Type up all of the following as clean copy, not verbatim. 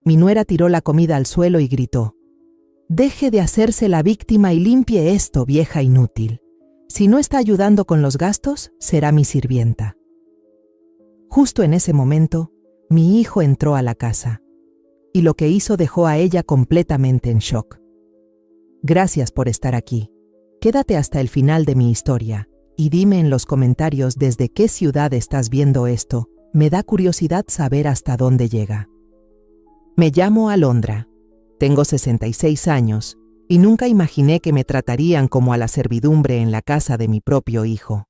Mi nuera tiró la comida al suelo y gritó: «Deje de hacerse la víctima y limpie esto, vieja inútil. Si no está ayudando con los gastos, será mi sirvienta». Justo en ese momento, mi hijo entró a la casa, y lo que hizo dejó a ella completamente en shock. Gracias por estar aquí. Quédate hasta el final de mi historia y dime en los comentarios desde qué ciudad estás viendo esto. Me da curiosidad saber hasta dónde llega. Me llamo Alondra, tengo 66 años y nunca imaginé que me tratarían como a la servidumbre en la casa de mi propio hijo.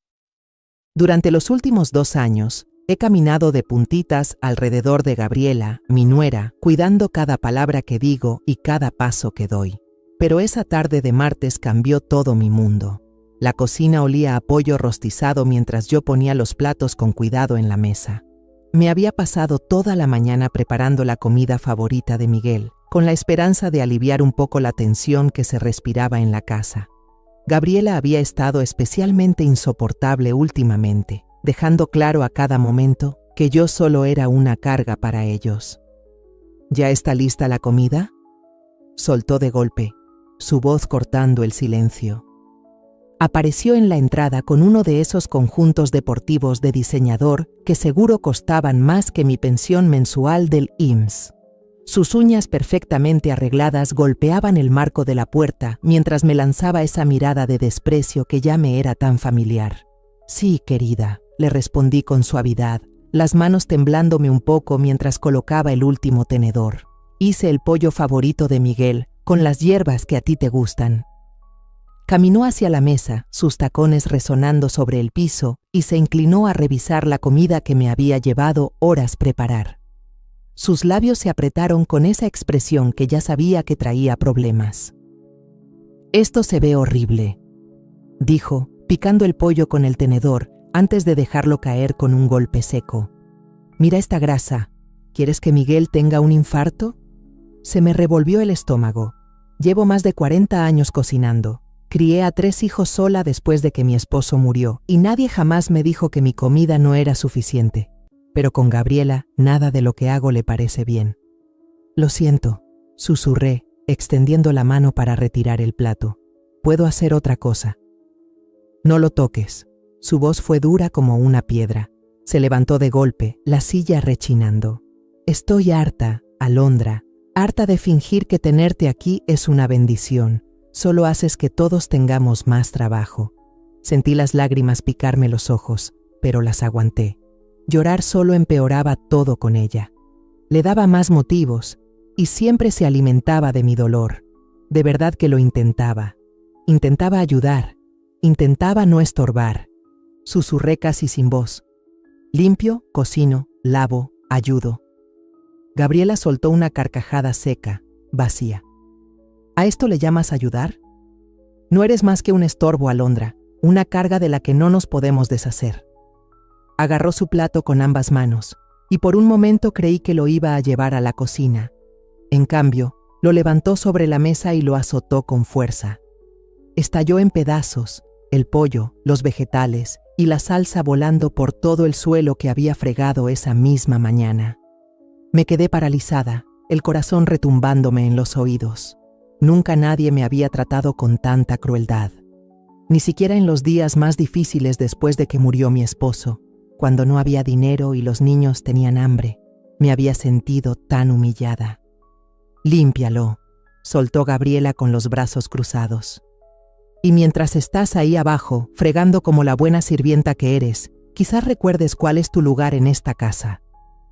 Durante los últimos 2 años, he caminado de puntitas alrededor de Gabriela, mi nuera, cuidando cada palabra que digo y cada paso que doy. Pero esa tarde de martes cambió todo mi mundo. La cocina olía a pollo rostizado mientras yo ponía los platos con cuidado en la mesa. Me había pasado toda la mañana preparando la comida favorita de Miguel, con la esperanza de aliviar un poco la tensión que se respiraba en la casa. Gabriela había estado especialmente insoportable últimamente, dejando claro a cada momento que yo solo era una carga para ellos. ¿Ya está lista la comida?, soltó de golpe, su voz cortando el silencio. Apareció en la entrada con uno de esos conjuntos deportivos de diseñador que seguro costaban más que mi pensión mensual del IMSS. Sus uñas perfectamente arregladas golpeaban el marco de la puerta mientras me lanzaba esa mirada de desprecio que ya me era tan familiar. «Sí, querida», le respondí con suavidad, las manos temblándome un poco mientras colocaba el último tenedor. «Hice el pollo favorito de Miguel, con las hierbas que a ti te gustan». Caminó hacia la mesa, sus tacones resonando sobre el piso, y se inclinó a revisar la comida que me había llevado horas preparar. Sus labios se apretaron con esa expresión que ya sabía que traía problemas. «Esto se ve horrible», dijo, picando el pollo con el tenedor antes de dejarlo caer con un golpe seco. «Mira esta grasa. ¿Quieres que Miguel tenga un infarto?» Se me revolvió el estómago. Llevo más de 40 años cocinando. Crié a 3 hijos sola después de que mi esposo murió, y nadie jamás me dijo que mi comida no era suficiente. Pero con Gabriela, nada de lo que hago le parece bien. «Lo siento», susurré, extendiendo la mano para retirar el plato. «Puedo hacer otra cosa». «No lo toques». Su voz fue dura como una piedra. Se levantó de golpe, la silla rechinando. «Estoy harta, Alondra, harta de fingir que tenerte aquí es una bendición. Solo haces que todos tengamos más trabajo». Sentí las lágrimas picarme los ojos, pero las aguanté. Llorar solo empeoraba todo con ella. Le daba más motivos, y siempre se alimentaba de mi dolor. De verdad que lo intentaba. Intentaba ayudar. Intentaba no estorbar. Susurré casi sin voz. «Limpio, cocino, lavo, ayudo». Gabriela soltó una carcajada seca, vacía. ¿A esto le llamas ayudar? No eres más que un estorbo, Alondra, una carga de la que no nos podemos deshacer. Agarró su plato con ambas manos, y por un momento creí que lo iba a llevar a la cocina. En cambio, lo levantó sobre la mesa y lo azotó con fuerza. Estalló en pedazos, el pollo, los vegetales y la salsa volando por todo el suelo que había fregado esa misma mañana. Me quedé paralizada, el corazón retumbándome en los oídos. Nunca nadie me había tratado con tanta crueldad. Ni siquiera en los días más difíciles después de que murió mi esposo, cuando no había dinero y los niños tenían hambre, me había sentido tan humillada. «Límpialo», soltó Gabriela con los brazos cruzados. «Y mientras estás ahí abajo, fregando como la buena sirvienta que eres, quizás recuerdes cuál es tu lugar en esta casa».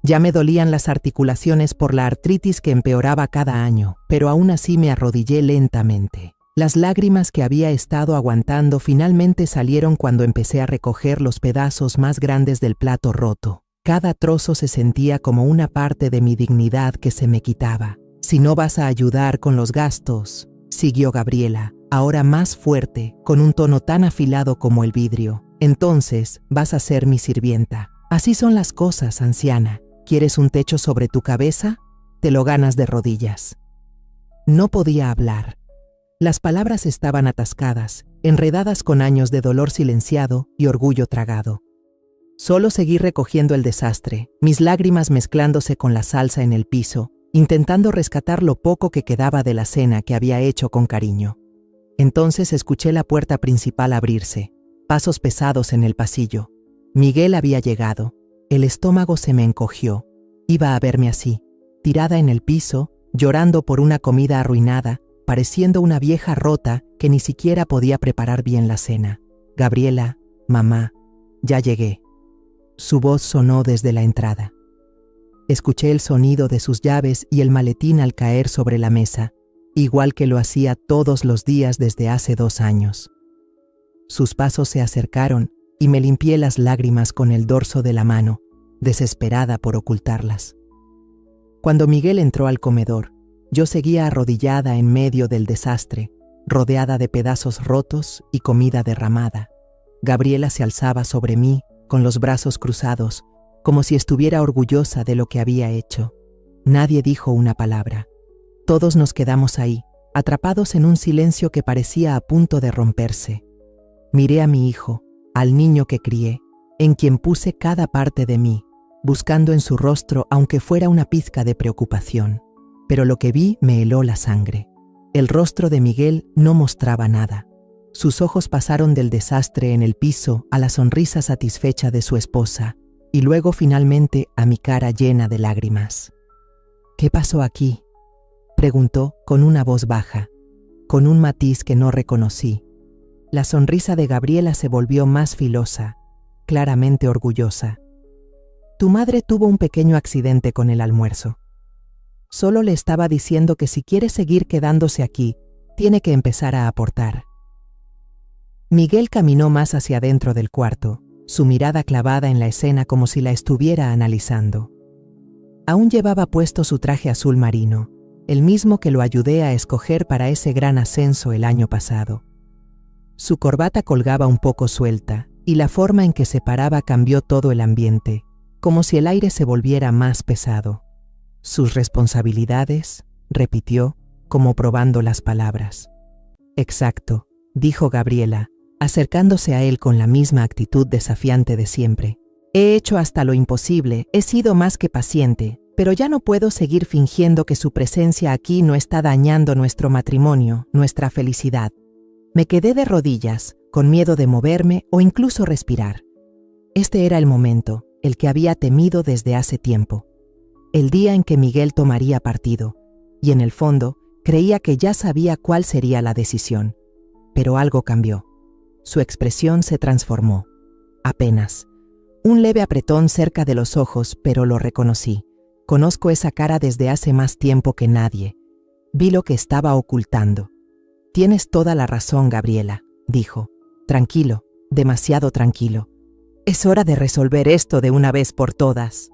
Ya me dolían las articulaciones por la artritis que empeoraba cada año, pero aún así me arrodillé lentamente. Las lágrimas que había estado aguantando finalmente salieron cuando empecé a recoger los pedazos más grandes del plato roto. Cada trozo se sentía como una parte de mi dignidad que se me quitaba. «Si no vas a ayudar con los gastos», siguió Gabriela, ahora más fuerte, con un tono tan afilado como el vidrio, «entonces vas a ser mi sirvienta. Así son las cosas, anciana. ¿Quieres un techo sobre tu cabeza? Te lo ganas de rodillas». No podía hablar. Las palabras estaban atascadas, enredadas con años de dolor silenciado y orgullo tragado. Solo seguí recogiendo el desastre, mis lágrimas mezclándose con la salsa en el piso, intentando rescatar lo poco que quedaba de la cena que había hecho con cariño. Entonces escuché la puerta principal abrirse, pasos pesados en el pasillo. Miguel había llegado. El estómago se me encogió. Iba a verme así, tirada en el piso, llorando por una comida arruinada, pareciendo una vieja rota que ni siquiera podía preparar bien la cena. Gabriela, mamá, ya llegué. Su voz sonó desde la entrada. Escuché el sonido de sus llaves y el maletín al caer sobre la mesa, igual que lo hacía todos los días desde hace 2 años. Sus pasos se acercaron y me limpié las lágrimas con el dorso de la mano, desesperada por ocultarlas. Cuando Miguel entró al comedor, yo seguía arrodillada en medio del desastre, rodeada de pedazos rotos y comida derramada. Gabriela se alzaba sobre mí, con los brazos cruzados, como si estuviera orgullosa de lo que había hecho. Nadie dijo una palabra. Todos nos quedamos ahí, atrapados en un silencio que parecía a punto de romperse. Miré a mi hijo, al niño que crié, en quien puse cada parte de mí, buscando en su rostro aunque fuera una pizca de preocupación. Pero lo que vi me heló la sangre. El rostro de Miguel no mostraba nada. Sus ojos pasaron del desastre en el piso a la sonrisa satisfecha de su esposa, y luego finalmente a mi cara llena de lágrimas. ¿Qué pasó aquí?, preguntó con una voz baja, con un matiz que no reconocí. La sonrisa de Gabriela se volvió más filosa, claramente orgullosa. Tu madre tuvo un pequeño accidente con el almuerzo. Solo le estaba diciendo que si quiere seguir quedándose aquí, tiene que empezar a aportar. Miguel caminó más hacia adentro del cuarto, su mirada clavada en la escena como si la estuviera analizando. Aún llevaba puesto su traje azul marino, el mismo que lo ayudé a escoger para ese gran ascenso el año pasado. Su corbata colgaba un poco suelta, y la forma en que se paraba cambió todo el ambiente, como si el aire se volviera más pesado. Sus responsabilidades, repitió, como probando las palabras. Exacto, dijo Gabriela, acercándose a él con la misma actitud desafiante de siempre. He hecho hasta lo imposible, he sido más que paciente, pero ya no puedo seguir fingiendo que su presencia aquí no está dañando nuestro matrimonio, nuestra felicidad. Me quedé de rodillas, con miedo de moverme o incluso respirar. Este era el momento, el que había temido desde hace tiempo. El día en que Miguel tomaría partido, y en el fondo creía que ya sabía cuál sería la decisión. Pero algo cambió. Su expresión se transformó. Apenas. Un leve apretón cerca de los ojos, pero lo reconocí. Conozco esa cara desde hace más tiempo que nadie. Vi lo que estaba ocultando. Tienes toda la razón, Gabriela, dijo. Tranquilo, demasiado tranquilo. Es hora de resolver esto de una vez por todas.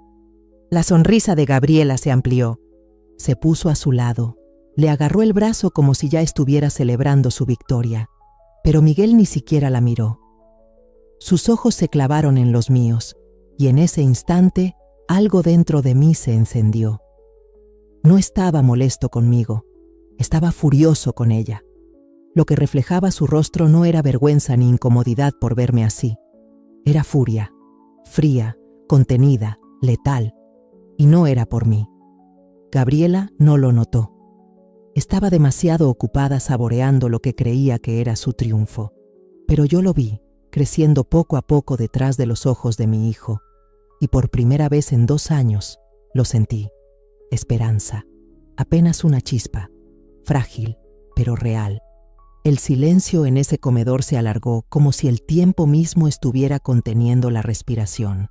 La sonrisa de Gabriela se amplió. Se puso a su lado. Le agarró el brazo como si ya estuviera celebrando su victoria. Pero Miguel ni siquiera la miró. Sus ojos se clavaron en los míos, y en ese instante algo dentro de mí se encendió. No estaba molesto conmigo, estaba furioso con ella. Lo que reflejaba su rostro no era vergüenza ni incomodidad por verme así. Era furia, fría, contenida, letal, y no era por mí. Gabriela no lo notó. Estaba demasiado ocupada saboreando lo que creía que era su triunfo. Pero yo lo vi, creciendo poco a poco detrás de los ojos de mi hijo, y por primera vez en 2 años lo sentí. Esperanza, apenas una chispa, frágil, pero real. El silencio en ese comedor se alargó como si el tiempo mismo estuviera conteniendo la respiración.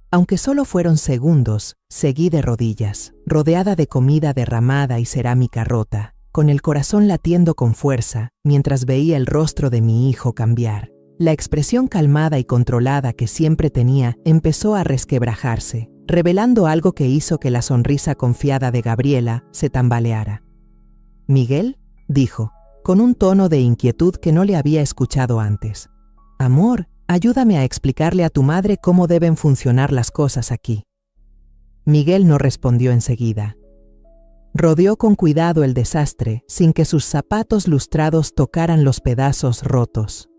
Aunque solo fueron segundos, seguí de rodillas, rodeada de comida derramada y cerámica rota, con el corazón latiendo con fuerza, mientras veía el rostro de mi hijo cambiar. La expresión calmada y controlada que siempre tenía empezó a resquebrajarse, revelando algo que hizo que la sonrisa confiada de Gabriela se tambaleara. «¿Miguel?», dijo, con un tono de inquietud que no le había escuchado antes. «Amor, ayúdame a explicarle a tu madre cómo deben funcionar las cosas aquí». Miguel no respondió enseguida. Rodeó con cuidado el desastre sin que sus zapatos lustrados tocaran los pedazos rotos.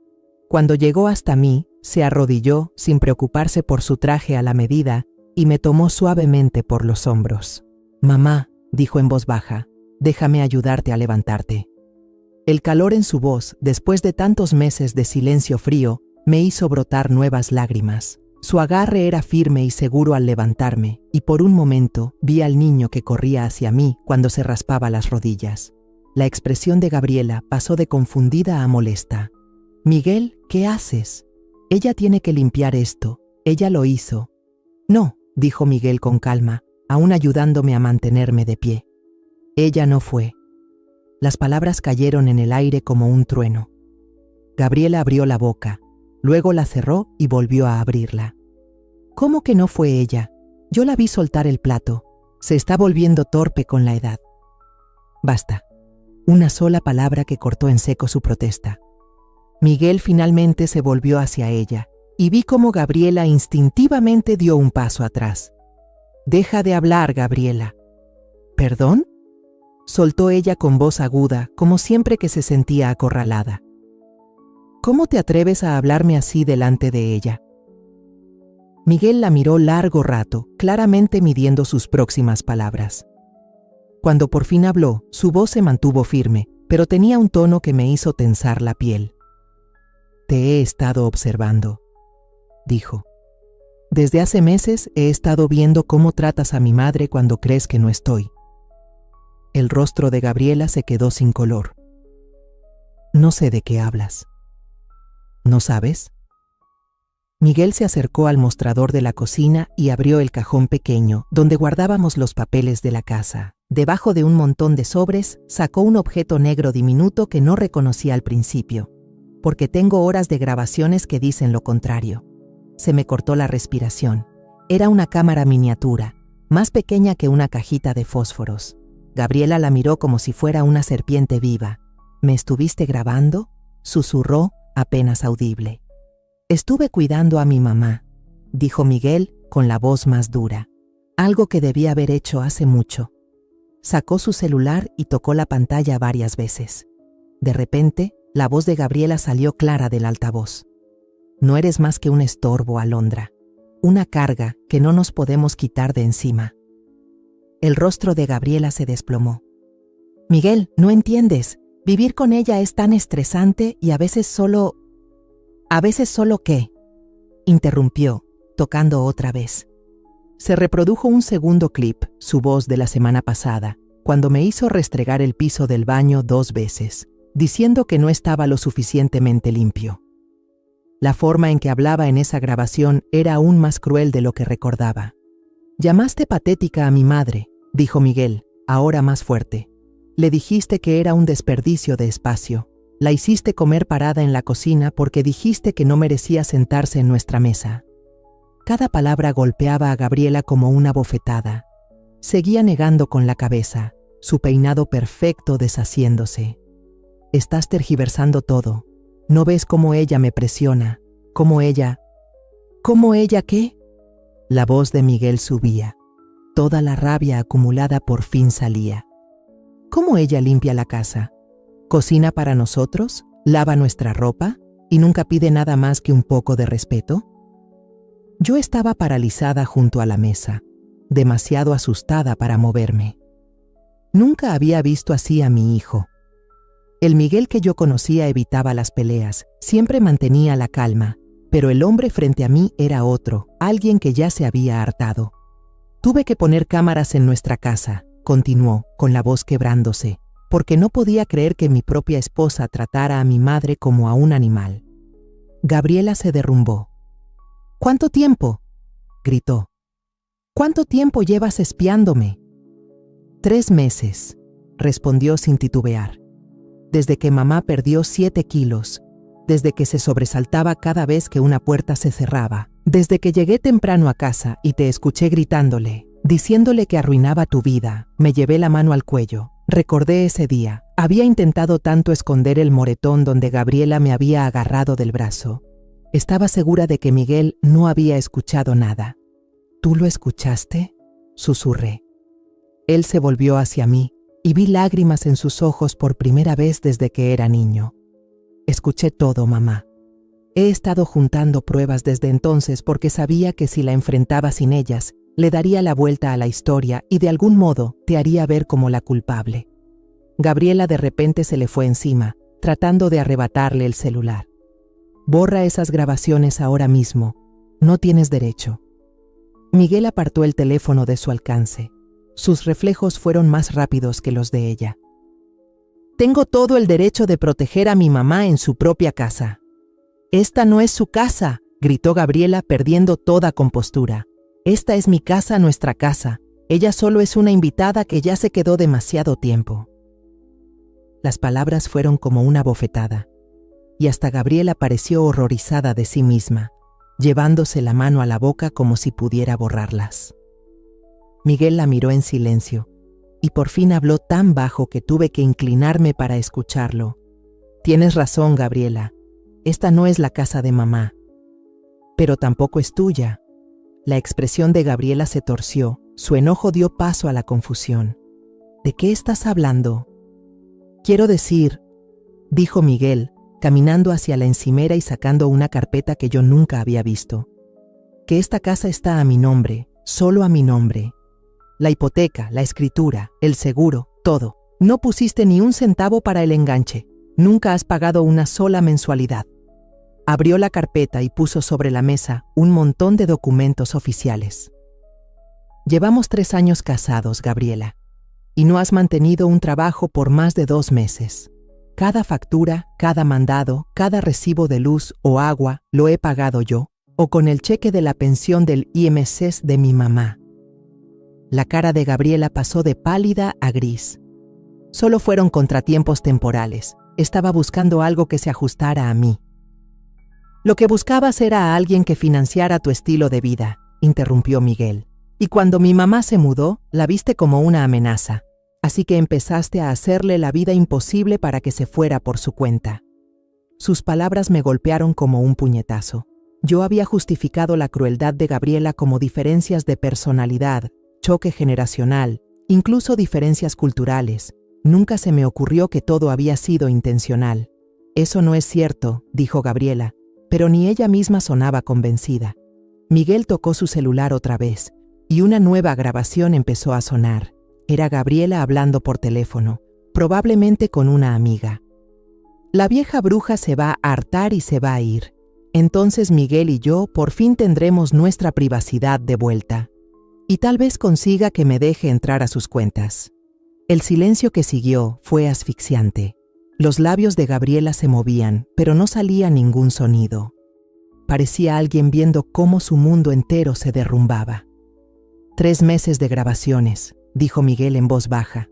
Cuando llegó hasta mí, se arrodilló sin preocuparse por su traje a la medida y me tomó suavemente por los hombros. «Mamá», dijo en voz baja, déjame ayudarte a levantarte. El calor en su voz, después de tantos meses de silencio frío, me hizo brotar nuevas lágrimas. Su agarre era firme y seguro al levantarme, y por un momento vi al niño que corría hacia mí cuando se raspaba las rodillas. La expresión de Gabriela pasó de confundida a molesta. «Miguel, ¿qué haces? Ella tiene que limpiar esto. Ella lo hizo». «No», dijo Miguel con calma, aún ayudándome a mantenerme de pie. «Ella no fue». Las palabras cayeron en el aire como un trueno. Gabriela abrió la boca, luego la cerró y volvió a abrirla. «¿Cómo que no fue ella? Yo la vi soltar el plato. Se está volviendo torpe con la edad». «Basta». Una sola palabra que cortó en seco su protesta. Miguel finalmente se volvió hacia ella y vi cómo Gabriela instintivamente dio un paso atrás. «Deja de hablar, Gabriela». «¿Perdón?», soltó ella con voz aguda, como siempre que se sentía acorralada. «¿Cómo te atreves a hablarme así delante de ella?». Miguel la miró largo rato, claramente midiendo sus próximas palabras. Cuando por fin habló, su voz se mantuvo firme, pero tenía un tono que me hizo tensar la piel. «Te he estado observando», dijo. «Desde hace meses he estado viendo cómo tratas a mi madre cuando crees que no estoy». El rostro de Gabriela se quedó sin color. «No sé de qué hablas». «¿No sabes?». Miguel se acercó al mostrador de la cocina y abrió el cajón pequeño donde guardábamos los papeles de la casa. Debajo de un montón de sobres, sacó un objeto negro diminuto que no reconocí al principio, porque tengo horas de grabaciones que dicen lo contrario. Se me cortó la respiración. Era una cámara miniatura, más pequeña que una cajita de fósforos. Gabriela la miró como si fuera una serpiente viva. «¿Me estuviste grabando?», susurró, apenas audible. «Estuve cuidando a mi mamá», dijo Miguel con la voz más dura. «Algo que debía haber hecho hace mucho». Sacó su celular y tocó la pantalla varias veces. De repente, la voz de Gabriela salió clara del altavoz. «No eres más que un estorbo, Alondra. Una carga que no nos podemos quitar de encima». El rostro de Gabriela se desplomó. «Miguel, no entiendes. Vivir con ella es tan estresante y a veces solo... ¿A veces solo qué?», interrumpió, tocando otra vez. Se reprodujo un segundo clip, su voz de la semana pasada, cuando me hizo restregar el piso del baño 2 veces, diciendo que no estaba lo suficientemente limpio. La forma en que hablaba en esa grabación era aún más cruel de lo que recordaba. «Llamaste patética a mi madre», dijo Miguel, ahora más fuerte. «Le dijiste que era un desperdicio de espacio. La hiciste comer parada en la cocina porque dijiste que no merecía sentarse en nuestra mesa». Cada palabra golpeaba a Gabriela como una bofetada. Seguía negando con la cabeza, su peinado perfecto deshaciéndose. «Estás tergiversando todo. ¿No ves cómo ella me presiona? ¿Cómo ella...». «¿Cómo ella qué?». La voz de Miguel subía. Toda la rabia acumulada por fin salía. «¿Cómo ella limpia la casa? ¿Cocina para nosotros? ¿Lava nuestra ropa? ¿Y nunca pide nada más que un poco de respeto?». Yo estaba paralizada junto a la mesa, demasiado asustada para moverme. Nunca había visto así a mi hijo. El Miguel que yo conocía evitaba las peleas, siempre mantenía la calma, pero el hombre frente a mí era otro, alguien que ya se había hartado. «Tuve que poner cámaras en nuestra casa», continuó, con la voz quebrándose, «porque no podía creer que mi propia esposa tratara a mi madre como a un animal». Gabriela se derrumbó. «¿Cuánto tiempo?», gritó. «¿Cuánto tiempo llevas espiándome?». 3 meses, respondió sin titubear. «Desde que mamá perdió 7 kilos, desde que se sobresaltaba cada vez que una puerta se cerraba, desde que llegué temprano a casa y te escuché gritándole, diciéndole que arruinaba tu vida, me llevé la mano al cuello. Recordé ese día. Había intentado tanto esconder el moretón donde Gabriela me había agarrado del brazo. Estaba segura de que Miguel no había escuchado nada». «¿Tú lo escuchaste?», susurré. Él se volvió hacia mí y vi lágrimas en sus ojos por primera vez desde que era niño. «Escuché todo, mamá. He estado juntando pruebas desde entonces porque sabía que si la enfrentaba sin ellas, Le daría la vuelta a la historia y de algún modo te haría ver como la culpable. Gabriela de repente se le fue encima, tratando de arrebatarle el celular. Borra esas grabaciones ahora mismo. No tienes derecho. Miguel apartó el teléfono de su alcance. Sus reflejos fueron más rápidos que los de ella. Tengo todo el derecho de proteger a mi mamá en su propia casa. Esta no es su casa, gritó Gabriela perdiendo toda compostura. Esta es mi casa, nuestra casa. Ella solo es una invitada que ya se quedó demasiado tiempo. Las palabras fueron como una bofetada, y hasta Gabriela pareció horrorizada de sí misma, llevándose la mano a la boca como si pudiera borrarlas. Miguel la miró en silencio, y por fin habló tan bajo que tuve que inclinarme para escucharlo. Tienes razón, Gabriela. Esta no es la casa de mamá. Pero tampoco es tuya. La expresión de Gabriela se torció, su enojo dio paso a la confusión. ¿De qué estás hablando? Quiero decir, dijo Miguel, caminando hacia la encimera y sacando una carpeta que yo nunca había visto, que esta casa está a mi nombre, solo a mi nombre. La hipoteca, la escritura, el seguro, todo. No pusiste ni un centavo para el enganche. Nunca has pagado una sola mensualidad. Abrió la carpeta y puso sobre la mesa un montón de documentos oficiales. Llevamos 3 años casados, Gabriela, y no has mantenido un trabajo por más de 2 meses. Cada factura, cada mandado, cada recibo de luz o agua lo he pagado yo, o con el cheque de la pensión del IMSS de mi mamá. La cara de Gabriela pasó de pálida a gris. Solo fueron contratiempos temporales. Estaba buscando algo que se ajustara a mí. Lo que buscabas era a alguien que financiara tu estilo de vida, interrumpió Miguel. Y cuando mi mamá se mudó, la viste como una amenaza. Así que empezaste a hacerle la vida imposible para que se fuera por su cuenta. Sus palabras me golpearon como un puñetazo. Yo había justificado la crueldad de Gabriela como diferencias de personalidad, choque generacional, incluso diferencias culturales. Nunca se me ocurrió que todo había sido intencional. Eso no es cierto, dijo Gabriela, pero ni ella misma sonaba convencida. Miguel tocó su celular otra vez, y una nueva grabación empezó a sonar. Era Gabriela hablando por teléfono, probablemente con una amiga. La vieja bruja se va a hartar y se va a ir. Entonces Miguel y yo por fin tendremos nuestra privacidad de vuelta. Y tal vez consiga que me deje entrar a sus cuentas. El silencio que siguió fue asfixiante. Los labios de Gabriela se movían, pero no salía ningún sonido. Parecía alguien viendo cómo su mundo entero se derrumbaba. 3 meses de grabaciones, dijo Miguel en voz baja.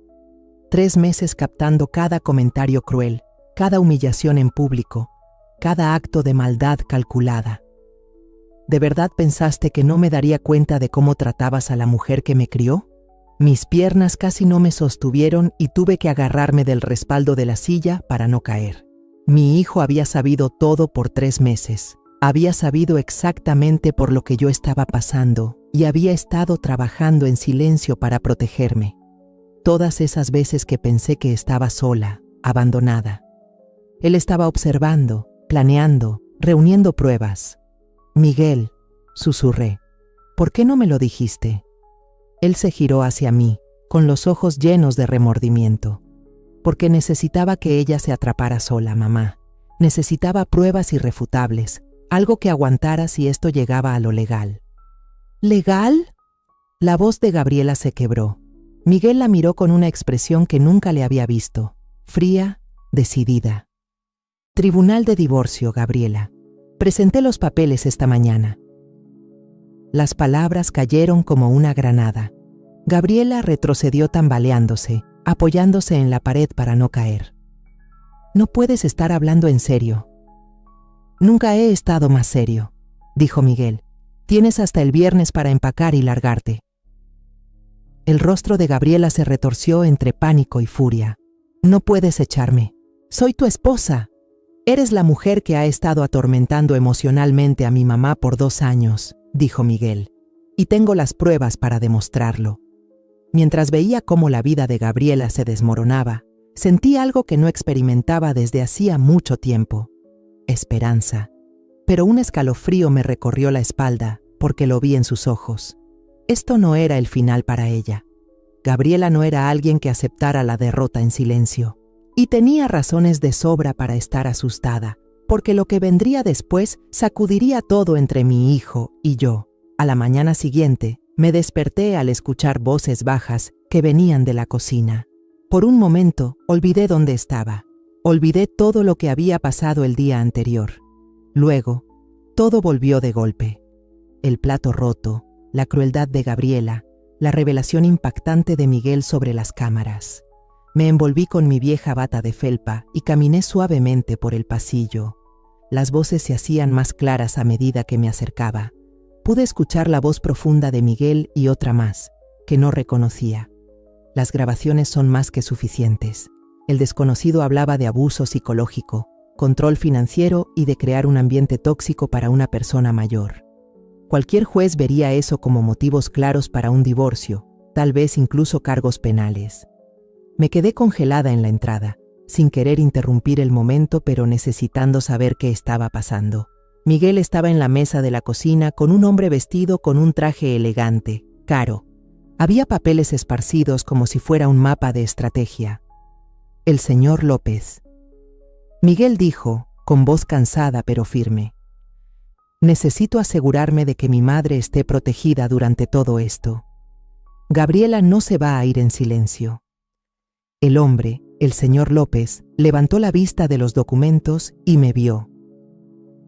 3 meses captando cada comentario cruel, cada humillación en público, cada acto de maldad calculada. ¿De verdad pensaste que no me daría cuenta de cómo tratabas a la mujer que me crió? Mis piernas casi no me sostuvieron y tuve que agarrarme del respaldo de la silla para no caer. Mi hijo había sabido todo por 3 meses. Había sabido exactamente por lo que yo estaba pasando y había estado trabajando en silencio para protegerme. Todas esas veces que pensé que estaba sola, abandonada. Él estaba observando, planeando, reuniendo pruebas. Miguel, susurré, ¿por qué no me lo dijiste? Él se giró hacia mí, con los ojos llenos de remordimiento. Porque necesitaba que ella se atrapara sola, mamá. Necesitaba pruebas irrefutables, algo que aguantara si esto llegaba a lo legal. ¿Legal? La voz de Gabriela se quebró. Miguel la miró con una expresión que nunca le había visto, fría, decidida. Tribunal de divorcio, Gabriela. Presenté los papeles esta mañana. Las palabras cayeron como una granada. Gabriela retrocedió tambaleándose, apoyándose en la pared para no caer. No puedes estar hablando en serio. Nunca he estado más serio, dijo Miguel. Tienes hasta el viernes para empacar y largarte. El rostro de Gabriela se retorció entre pánico y furia. No puedes echarme. Soy tu esposa. Eres la mujer que ha estado atormentando emocionalmente a mi mamá por 2 años, dijo Miguel, y tengo las pruebas para demostrarlo. Mientras veía cómo la vida de Gabriela se desmoronaba, sentí algo que no experimentaba desde hacía mucho tiempo. Esperanza. Pero un escalofrío me recorrió la espalda porque lo vi en sus ojos. Esto no era el final para ella. Gabriela no era alguien que aceptara la derrota en silencio. Y tenía razones de sobra para estar asustada, porque lo que vendría después sacudiría todo entre mi hijo y yo. A la mañana siguiente, me desperté al escuchar voces bajas que venían de la cocina. Por un momento, olvidé dónde estaba. Olvidé todo lo que había pasado el día anterior. Luego, todo volvió de golpe. El plato roto, la crueldad de Gabriela, la revelación impactante de Miguel sobre las cámaras. Me envolví con mi vieja bata de felpa y caminé suavemente por el pasillo. Las voces se hacían más claras a medida que me acercaba. Pude escuchar la voz profunda de Miguel y otra más, que no reconocía. Las grabaciones son más que suficientes. El desconocido hablaba de abuso psicológico, control financiero y de crear un ambiente tóxico para una persona mayor. Cualquier juez vería eso como motivos claros para un divorcio, tal vez incluso cargos penales. Me quedé congelada en la entrada, sin querer interrumpir el momento, pero necesitando saber qué estaba pasando. Miguel estaba en la mesa de la cocina con un hombre vestido con un traje elegante, caro. Había papeles esparcidos como si fuera un mapa de estrategia. El señor López. Miguel dijo, con voz cansada pero firme: necesito asegurarme de que mi madre esté protegida durante todo esto. Gabriela no se va a ir en silencio. El hombre, el señor López, levantó la vista de los documentos y me vio.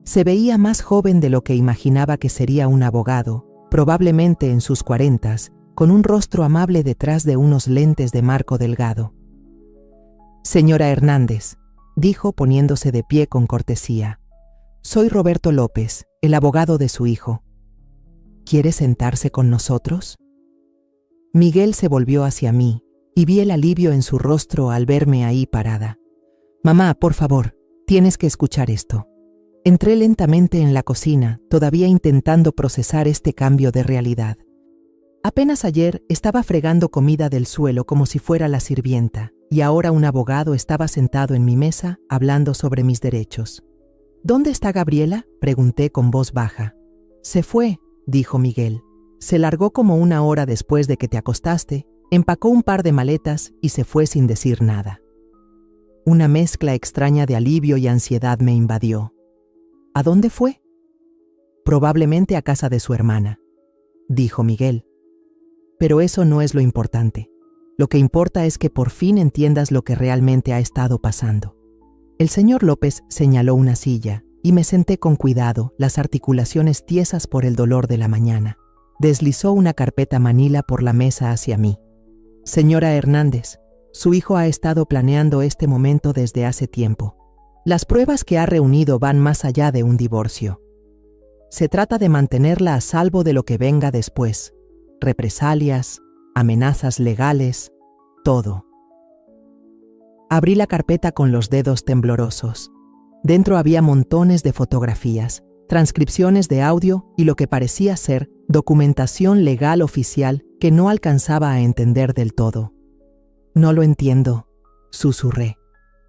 Se veía más joven de lo que imaginaba que sería un abogado, probablemente en sus 40s, con un rostro amable detrás de unos lentes de marco delgado. Señora Hernández, dijo poniéndose de pie con cortesía. Soy Roberto López, el abogado de su hijo. ¿Quiere sentarse con nosotros? Miguel se volvió hacia mí y vi el alivio en su rostro al verme ahí parada. Mamá, por favor, tienes que escuchar esto. Entré lentamente en la cocina, todavía intentando procesar este cambio de realidad. Apenas ayer estaba fregando comida del suelo como si fuera la sirvienta, y ahora un abogado estaba sentado en mi mesa hablando sobre mis derechos. ¿Dónde está Gabriela?, pregunté con voz baja. Se fue, dijo Miguel. Se largó como 1 hora después de que te acostaste, empacó un par de maletas y se fue sin decir nada. Una mezcla extraña de alivio y ansiedad me invadió. ¿A dónde fue? Probablemente a casa de su hermana, dijo Miguel. Pero eso no es lo importante. Lo que importa es que por fin entiendas lo que realmente ha estado pasando. El señor López señaló una silla y me senté con cuidado, las articulaciones tiesas por el dolor de la mañana. Deslizó una carpeta manila por la mesa hacia mí. Señora Hernández, su hijo ha estado planeando este momento desde hace tiempo. Las pruebas que ha reunido van más allá de un divorcio. Se trata de mantenerla a salvo de lo que venga después. Represalias, amenazas legales, todo. Abrí la carpeta con los dedos temblorosos. Dentro había montones de fotografías, transcripciones de audio y lo que parecía ser documentación legal oficial que no alcanzaba a entender del todo. No lo entiendo, susurré.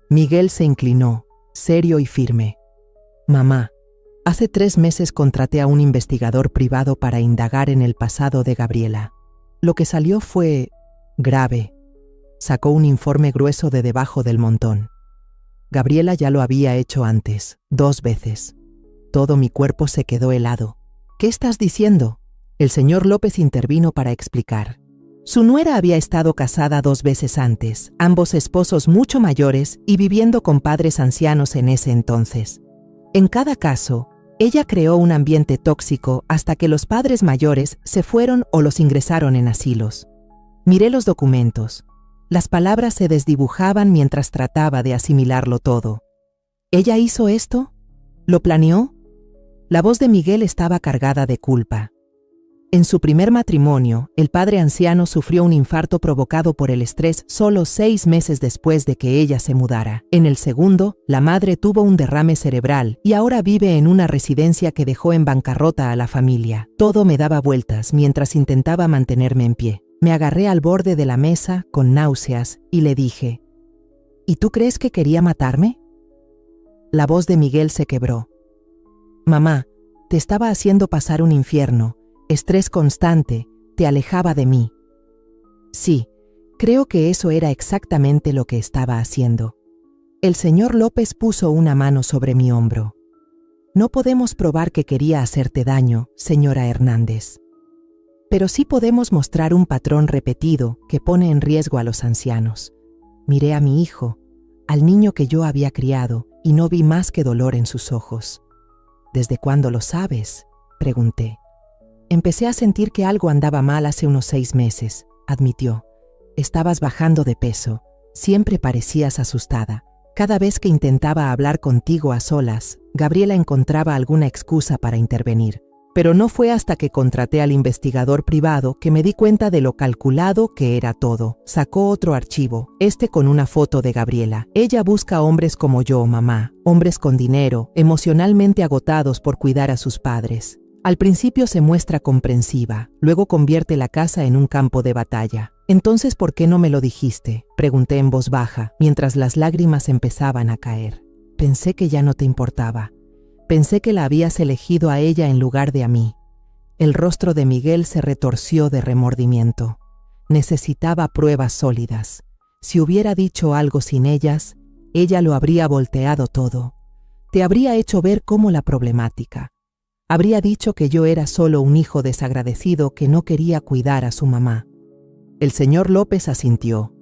Miguel se inclinó, serio y firme. Mamá, hace 3 meses contraté a un investigador privado para indagar en el pasado de Gabriela. Lo que salió fue grave. Sacó un informe grueso de debajo del montón. Gabriela ya lo había hecho antes, 2 veces. Todo mi cuerpo se quedó helado. ¿Qué estás diciendo? El señor López intervino para explicar. Su nuera había estado casada 2 veces antes, ambos esposos mucho mayores y viviendo con padres ancianos en ese entonces. En cada caso, ella creó un ambiente tóxico hasta que los padres mayores se fueron o los ingresaron en asilos. Miré los documentos. Las palabras se desdibujaban mientras trataba de asimilarlo todo. ¿Ella hizo esto? ¿Lo planeó? La voz de Miguel estaba cargada de culpa. En su primer matrimonio, el padre anciano sufrió un infarto provocado por el estrés solo 6 meses después de que ella se mudara. En el segundo, la madre tuvo un derrame cerebral y ahora vive en una residencia que dejó en bancarrota a la familia. Todo me daba vueltas mientras intentaba mantenerme en pie. Me agarré al borde de la mesa con náuseas y le dije, ¿y tú crees que quería matarme? La voz de Miguel se quebró. Mamá, te estaba haciendo pasar un infierno, estrés constante, te alejaba de mí. Sí, creo que eso era exactamente lo que estaba haciendo. El señor López puso una mano sobre mi hombro. No podemos probar que quería hacerte daño, señora Hernández. Pero sí podemos mostrar un patrón repetido que pone en riesgo a los ancianos. Miré a mi hijo, al niño que yo había criado, y no vi más que dolor en sus ojos. ¿Desde cuándo lo sabes?, pregunté. Empecé a sentir que algo andaba mal hace unos 6 meses, admitió. Estabas bajando de peso, siempre parecías asustada. Cada vez que intentaba hablar contigo a solas, Gabriela encontraba alguna excusa para intervenir. Pero no fue hasta que contraté al investigador privado que me di cuenta de lo calculado que era todo. Sacó otro archivo, con una foto de Gabriela. Ella busca hombres como yo, mamá, hombres con dinero, emocionalmente agotados por cuidar a sus padres. Al principio se muestra comprensiva, luego convierte la casa en un campo de batalla. Entonces, ¿por qué no me lo dijiste?, pregunté en voz baja, mientras las lágrimas empezaban a caer. Pensé que ya no te importaba. Pensé que la habías elegido a ella en lugar de a mí. El rostro de Miguel se retorció de remordimiento. Necesitaba pruebas sólidas. Si hubiera dicho algo sin ellas, ella lo habría volteado todo. Te habría hecho ver cómo la problemática. Habría dicho que yo era solo un hijo desagradecido que no quería cuidar a su mamá. El señor López asintió.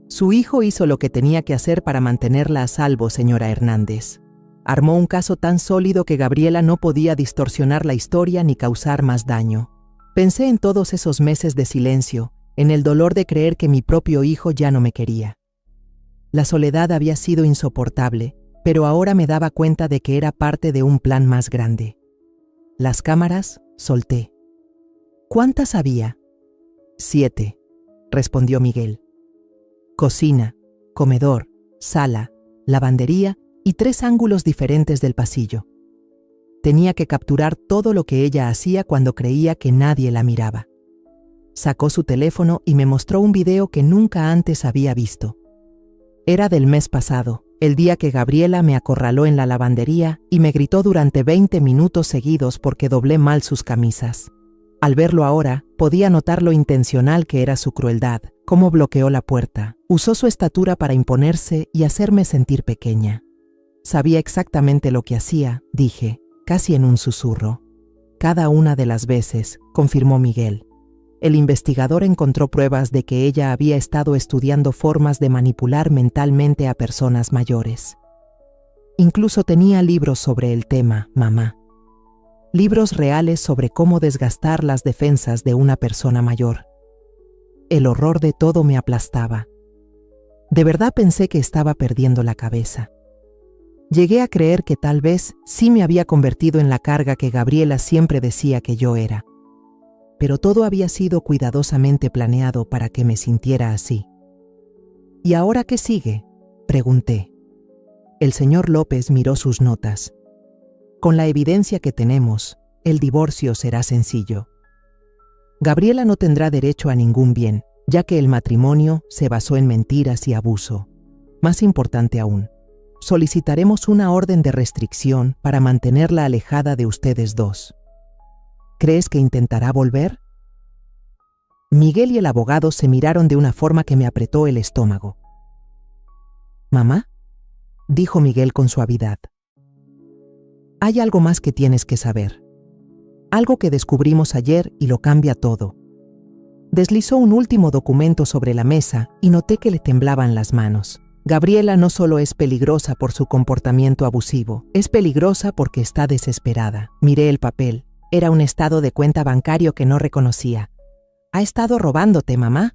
Su hijo hizo lo que tenía que hacer para mantenerla a salvo, señora Hernández. Armó un caso tan sólido que Gabriela no podía distorsionar la historia ni causar más daño. Pensé en todos esos meses de silencio, en el dolor de creer que mi propio hijo ya no me quería. La soledad había sido insoportable, pero ahora me daba cuenta de que era parte de un plan más grande. Las cámaras, solté. ¿Cuántas había? 7, respondió Miguel. Cocina, comedor, sala, lavandería y 3 ángulos diferentes del pasillo. Tenía que capturar todo lo que ella hacía cuando creía que nadie la miraba. Sacó su teléfono y me mostró un video que nunca antes había visto. Era del mes pasado, el día que Gabriela me acorraló en la lavandería y me gritó durante 20 minutos seguidos porque doblé mal sus camisas. Al verlo ahora, podía notar lo intencional que era su crueldad, cómo bloqueó la puerta, usó su estatura para imponerse y hacerme sentir pequeña. Sabía exactamente lo que hacía, dije, casi en un susurro. Cada una de las veces, confirmó Miguel. El investigador encontró pruebas de que ella había estado estudiando formas de manipular mentalmente a personas mayores. Incluso tenía libros sobre el tema, mamá. Libros reales sobre cómo desgastar las defensas de una persona mayor. El horror de todo me aplastaba. De verdad pensé que estaba perdiendo la cabeza. Llegué a creer que tal vez sí me había convertido en la carga que Gabriela siempre decía que yo era. Pero todo había sido cuidadosamente planeado para que me sintiera así. ¿Y ahora qué sigue?, pregunté. El señor López miró sus notas. Con la evidencia que tenemos, el divorcio será sencillo. Gabriela no tendrá derecho a ningún bien, ya que el matrimonio se basó en mentiras y abuso. Más importante aún, solicitaremos una orden de restricción para mantenerla alejada de ustedes dos. ¿Crees que intentará volver? Miguel y el abogado se miraron de una forma que me apretó el estómago. «¿Mamá?», dijo Miguel con suavidad. «Hay algo más que tienes que saber. Algo que descubrimos ayer y lo cambia todo». Deslizó un último documento sobre la mesa y noté que le temblaban las manos. Gabriela no solo es peligrosa por su comportamiento abusivo, es peligrosa porque está desesperada. Miré el papel. Era un estado de cuenta bancario que no reconocía. «Ha estado robándote, mamá.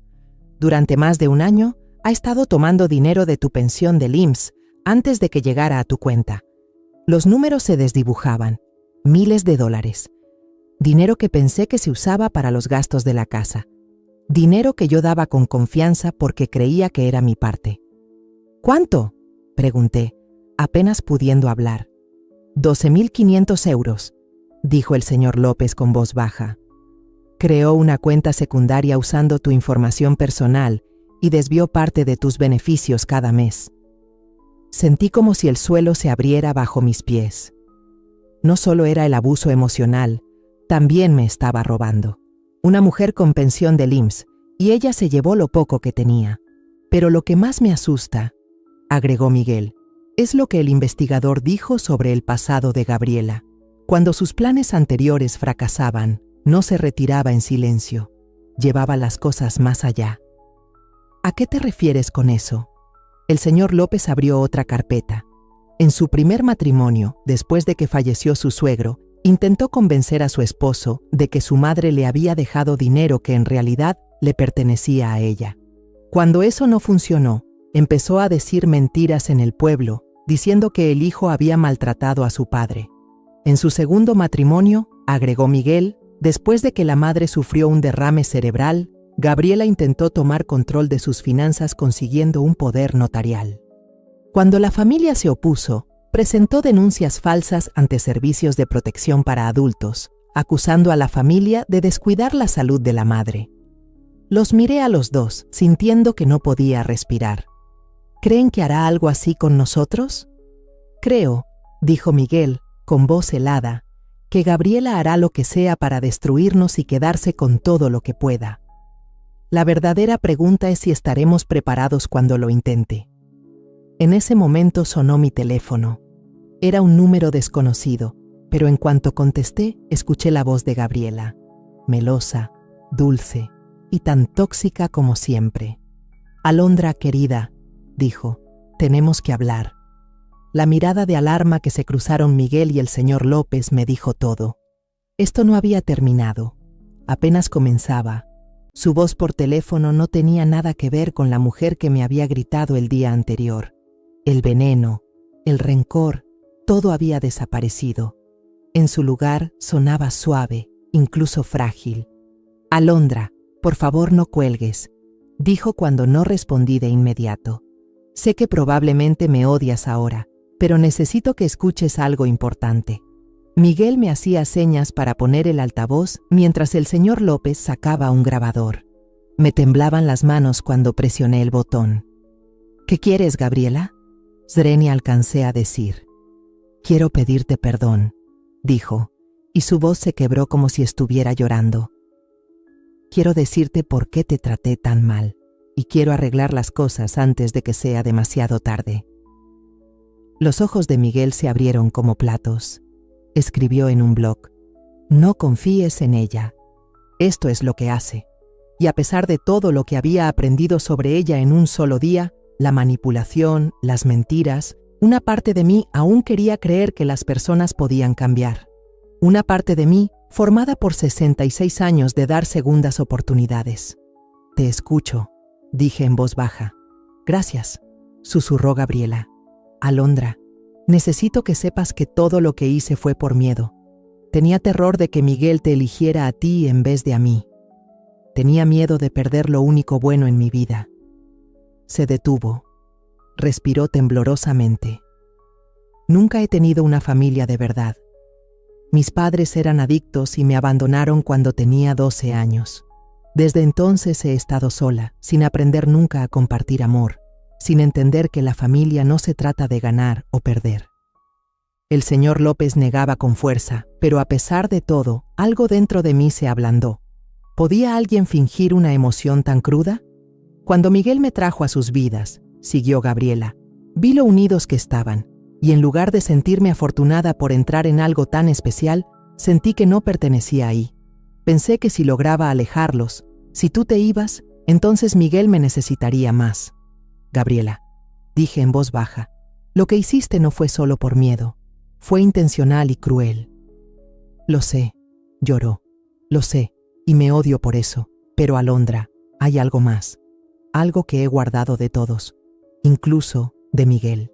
Durante más de un año, ha estado tomando dinero de tu pensión del IMSS antes de que llegara a tu cuenta». Los números se desdibujaban. Miles de dólares. Dinero que pensé que se usaba para los gastos de la casa. Dinero que yo daba con confianza porque creía que era mi parte. «¿Cuánto?», pregunté, apenas pudiendo hablar. 12.500 euros, dijo el señor López con voz baja. Creó una cuenta secundaria usando tu información personal y desvió parte de tus beneficios cada mes. Sentí como si el suelo se abriera bajo mis pies. No solo era el abuso emocional, también me estaba robando. una mujer con pensión del IMSS, y ella se llevó lo poco que tenía. Pero lo que más me asusta, agregó Miguel, es lo que el investigador dijo sobre el pasado de Gabriela. Cuando sus planes anteriores fracasaban, no se retiraba en silencio, llevaba las cosas más allá. ¿A qué te refieres con eso? El señor López abrió otra carpeta. En su primer matrimonio, después de que falleció su suegro, intentó convencer a su esposo de que su madre le había dejado dinero que en realidad le pertenecía a ella. Cuando eso no funcionó, empezó a decir mentiras en el pueblo, diciendo que el hijo había maltratado a su padre. En su segundo matrimonio, agregó Miguel, después de que la madre sufrió un derrame cerebral, Gabriela intentó tomar control de sus finanzas consiguiendo un poder notarial. Cuando la familia se opuso, presentó denuncias falsas ante servicios de protección para adultos, acusando a la familia de descuidar la salud de la madre. Los miré a los dos, sintiendo que no podía respirar. ¿Creen que hará algo así con nosotros? Creo, dijo Miguel, con voz helada, que Gabriela hará lo que sea para destruirnos y quedarse con todo lo que pueda. La verdadera pregunta es si estaremos preparados cuando lo intente. En ese momento sonó mi teléfono. Era un número desconocido, pero en cuanto contesté, escuché la voz de Gabriela, melosa, dulce y tan tóxica como siempre. «Alondra, querida», dijo, «tenemos que hablar». La mirada de alarma que se cruzaron Miguel y el señor López me dijo todo. Esto no había terminado, apenas comenzaba. Su voz por teléfono no tenía nada que ver con la mujer que me había gritado el día anterior. El veneno, el rencor, todo había desaparecido. En su lugar sonaba suave, incluso frágil. «Alondra, por favor no cuelgues», dijo cuando no respondí de inmediato. «Sé que probablemente me odias ahora, pero necesito que escuches algo importante». Miguel me hacía señas para poner el altavoz mientras el señor López sacaba un grabador. Me temblaban las manos cuando presioné el botón. «¿Qué quieres, Gabriela?», Zrenia alcancé a decir. «Quiero pedirte perdón», dijo, y su voz se quebró como si estuviera llorando. «Quiero decirte por qué te traté tan mal, y quiero arreglar las cosas antes de que sea demasiado tarde». Los ojos de Miguel se abrieron como platos. Escribió en un blog: «No confíes en ella. Esto es lo que hace». Y a pesar de todo lo que había aprendido sobre ella en un solo día, la manipulación, las mentiras, una parte de mí aún quería creer que las personas podían cambiar. Una parte de mí formada por 66 años de dar segundas oportunidades. «Te escucho», dije en voz baja. «Gracias», susurró Gabriela. «Alondra, necesito que sepas que todo lo que hice fue por miedo. Tenía terror de que Miguel te eligiera a ti en vez de a mí. Tenía miedo de perder lo único bueno en mi vida». Se detuvo. Respiró temblorosamente. «Nunca he tenido una familia de verdad. Mis padres eran adictos y me abandonaron cuando tenía 12 años. Desde entonces he estado sola, sin aprender nunca a compartir amor, sin entender que la familia no se trata de ganar o perder». El señor López negaba con fuerza, pero a pesar de todo, algo dentro de mí se ablandó. ¿Podía alguien fingir una emoción tan cruda? Cuando Miguel me trajo a sus vidas, siguió Gabriela, vi lo unidos que estaban, y en lugar de sentirme afortunada por entrar en algo tan especial, sentí que no pertenecía ahí. Pensé que si lograba alejarlos, si tú te ibas, entonces Miguel me necesitaría más. «Gabriela», dije en voz baja, «lo que hiciste no fue solo por miedo, fue intencional y cruel». «Lo sé», lloró, «lo sé, y me odio por eso, pero Alondra, hay algo más. Algo que he guardado de todos, incluso de Miguel».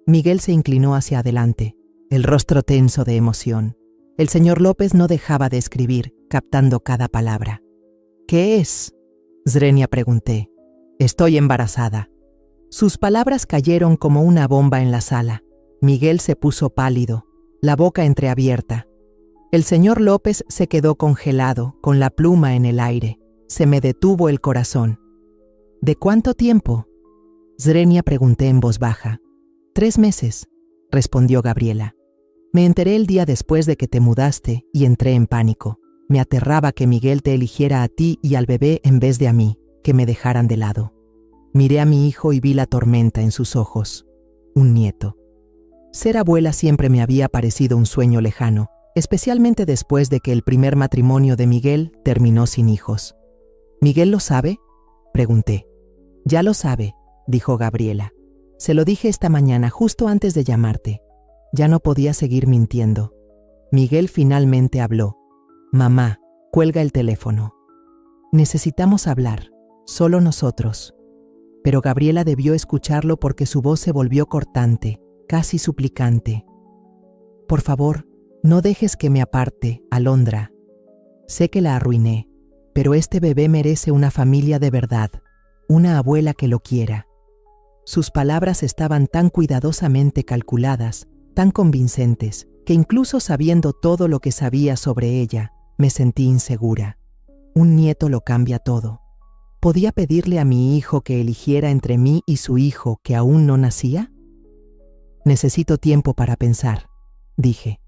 Miguel se inclinó hacia adelante, el rostro tenso de emoción. El señor López no dejaba de escribir, captando cada palabra. «¿Qué es?», Zrenia pregunté. «Estoy embarazada». Sus palabras cayeron como una bomba en la sala. Miguel se puso pálido, la boca entreabierta. El señor López se quedó congelado, con la pluma en el aire. Se me detuvo el corazón. «¿De cuánto tiempo?», Zrenia pregunté en voz baja. «3 meses», respondió Gabriela. «Me enteré el día después de que te mudaste y entré en pánico. Me aterraba que Miguel te eligiera a ti y al bebé en vez de a mí, que me dejaran de lado. Miré a mi hijo y vi la tormenta en sus ojos. Un nieto. Ser abuela siempre me había parecido un sueño lejano, especialmente después de que el primer matrimonio de Miguel terminó sin hijos. ¿Miguel lo sabe?, pregunté. Ya lo sabe, dijo Gabriela. Se lo dije esta mañana justo antes de llamarte. Ya no podía seguir mintiendo. Miguel finalmente habló. Mamá, cuelga el teléfono. Necesitamos hablar, solo nosotros. Pero Gabriela debió escucharlo porque su voz se volvió cortante, casi suplicante. Por favor, no dejes que me aparte, Alondra. Sé que la arruiné, pero este bebé merece una familia de verdad, una abuela que lo quiera. Sus palabras estaban tan cuidadosamente calculadas, tan convincentes, que incluso sabiendo todo lo que sabía sobre ella, me sentí insegura. Un nieto lo cambia todo. ¿Podía pedirle a mi hijo que eligiera entre mí y su hijo que aún no nacía? Necesito tiempo para pensar, dije.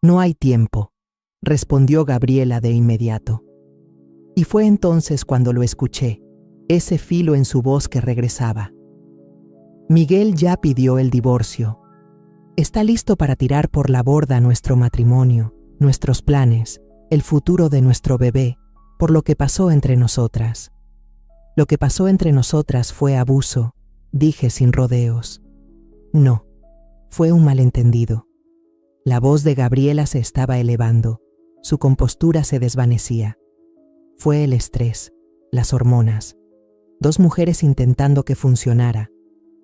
No hay tiempo, respondió Gabriela de inmediato. Y fue entonces cuando lo escuché, ese filo en su voz que regresaba. Miguel ya pidió el divorcio. Está listo para tirar por la borda nuestro matrimonio, nuestros planes, el futuro de nuestro bebé, por lo que pasó entre nosotras. Lo que pasó entre nosotras fue abuso, dije sin rodeos. No, fue un malentendido. La voz de Gabriela se estaba elevando, su compostura se desvanecía. Fue el estrés, las hormonas, dos mujeres intentando que funcionara,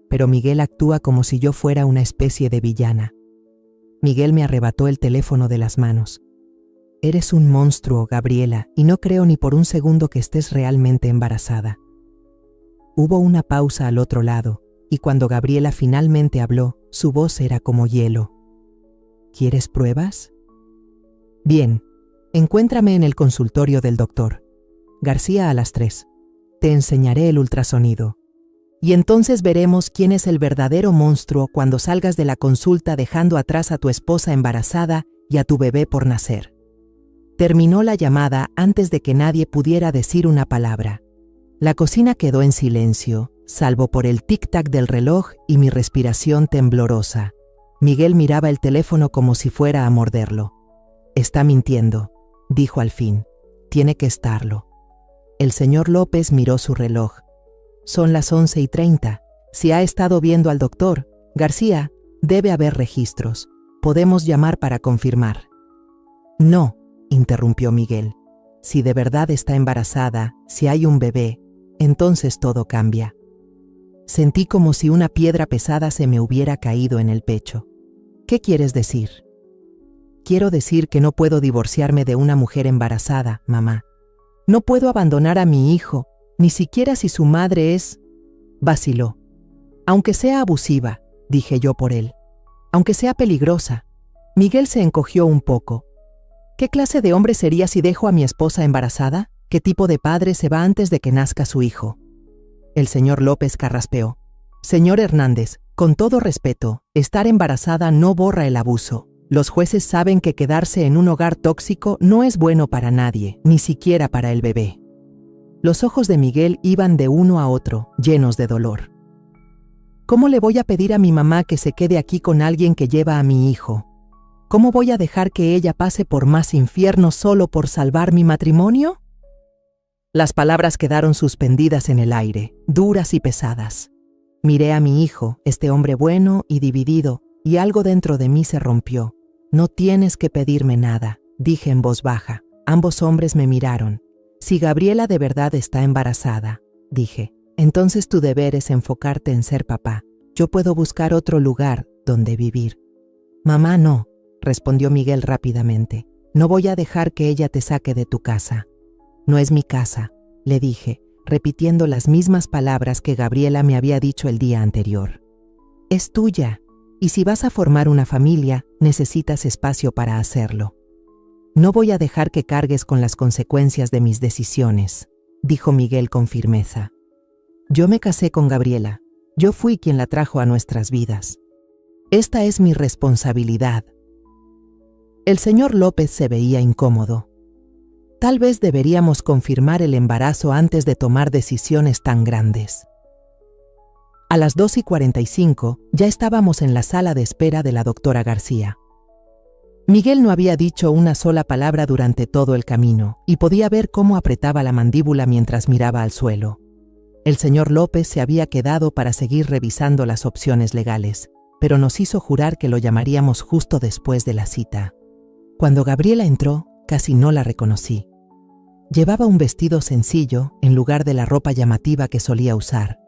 pero Miguel actúa como si yo fuera una especie de villana. Miguel me arrebató el teléfono de las manos. Eres un monstruo, Gabriela, y no creo ni por un segundo que estés realmente embarazada. Hubo una pausa al otro lado, y cuando Gabriela finalmente habló, su voz era como hielo. ¿Quieres pruebas? Bien, encuéntrame en el consultorio del doctor. García a las 3. Te enseñaré el ultrasonido. Y entonces veremos quién es el verdadero monstruo cuando salgas de la consulta dejando atrás a tu esposa embarazada y a tu bebé por nacer. Terminó la llamada antes de que nadie pudiera decir una palabra. La cocina quedó en silencio, salvo por el tic-tac del reloj y mi respiración temblorosa. Miguel miraba el teléfono como si fuera a morderlo. Está mintiendo, dijo al fin. Tiene que estarlo. El señor López miró su reloj. Son las 11:30. Si ha estado viendo al doctor, García, debe haber registros. Podemos llamar para confirmar. No, interrumpió Miguel. Si de verdad está embarazada, si hay un bebé, entonces todo cambia. Sentí como si una piedra pesada se me hubiera caído en el pecho. ¿Qué quieres decir? Quiero decir que no puedo divorciarme de una mujer embarazada, mamá. No puedo abandonar a mi hijo, ni siquiera si su madre es... Vaciló. Aunque sea abusiva, dije yo por él. Aunque sea peligrosa. Miguel se encogió un poco. ¿Qué clase de hombre sería si dejo a mi esposa embarazada? ¿Qué tipo de padre se va antes de que nazca su hijo? El señor López carraspeó. Señor Hernández, con todo respeto, estar embarazada no borra el abuso. Los jueces saben que quedarse en un hogar tóxico no es bueno para nadie, ni siquiera para el bebé. Los ojos de Miguel iban de uno a otro, llenos de dolor. ¿Cómo le voy a pedir a mi mamá que se quede aquí con alguien que lleva a mi hijo? ¿Cómo voy a dejar que ella pase por más infierno solo por salvar mi matrimonio? Las palabras quedaron suspendidas en el aire, duras y pesadas. Miré a mi hijo, este hombre bueno y dividido, y algo dentro de mí se rompió. No tienes que pedirme nada, dije en voz baja. Ambos hombres me miraron. Si Gabriela de verdad está embarazada, dije, entonces tu deber es enfocarte en ser papá. Yo puedo buscar otro lugar donde vivir. Mamá, no, respondió Miguel rápidamente. No voy a dejar que ella te saque de tu casa. No es mi casa, le dije, repitiendo las mismas palabras que Gabriela me había dicho el día anterior. Es tuya, y si vas a formar una familia, necesitas espacio para hacerlo. No voy a dejar que cargues con las consecuencias de mis decisiones, dijo Miguel con firmeza. Yo me casé con Gabriela. Yo fui quien la trajo a nuestras vidas. Esta es mi responsabilidad. El señor López se veía incómodo. Tal vez deberíamos confirmar el embarazo antes de tomar decisiones tan grandes. A las 2:45 ya estábamos en la sala de espera de la doctora García. Miguel no había dicho una sola palabra durante todo el camino y podía ver cómo apretaba la mandíbula mientras miraba al suelo. El señor López se había quedado para seguir revisando las opciones legales, pero nos hizo jurar que lo llamaríamos justo después de la cita. Cuando Gabriela entró, casi no la reconocí. Llevaba un vestido sencillo en lugar de la ropa llamativa que solía usar.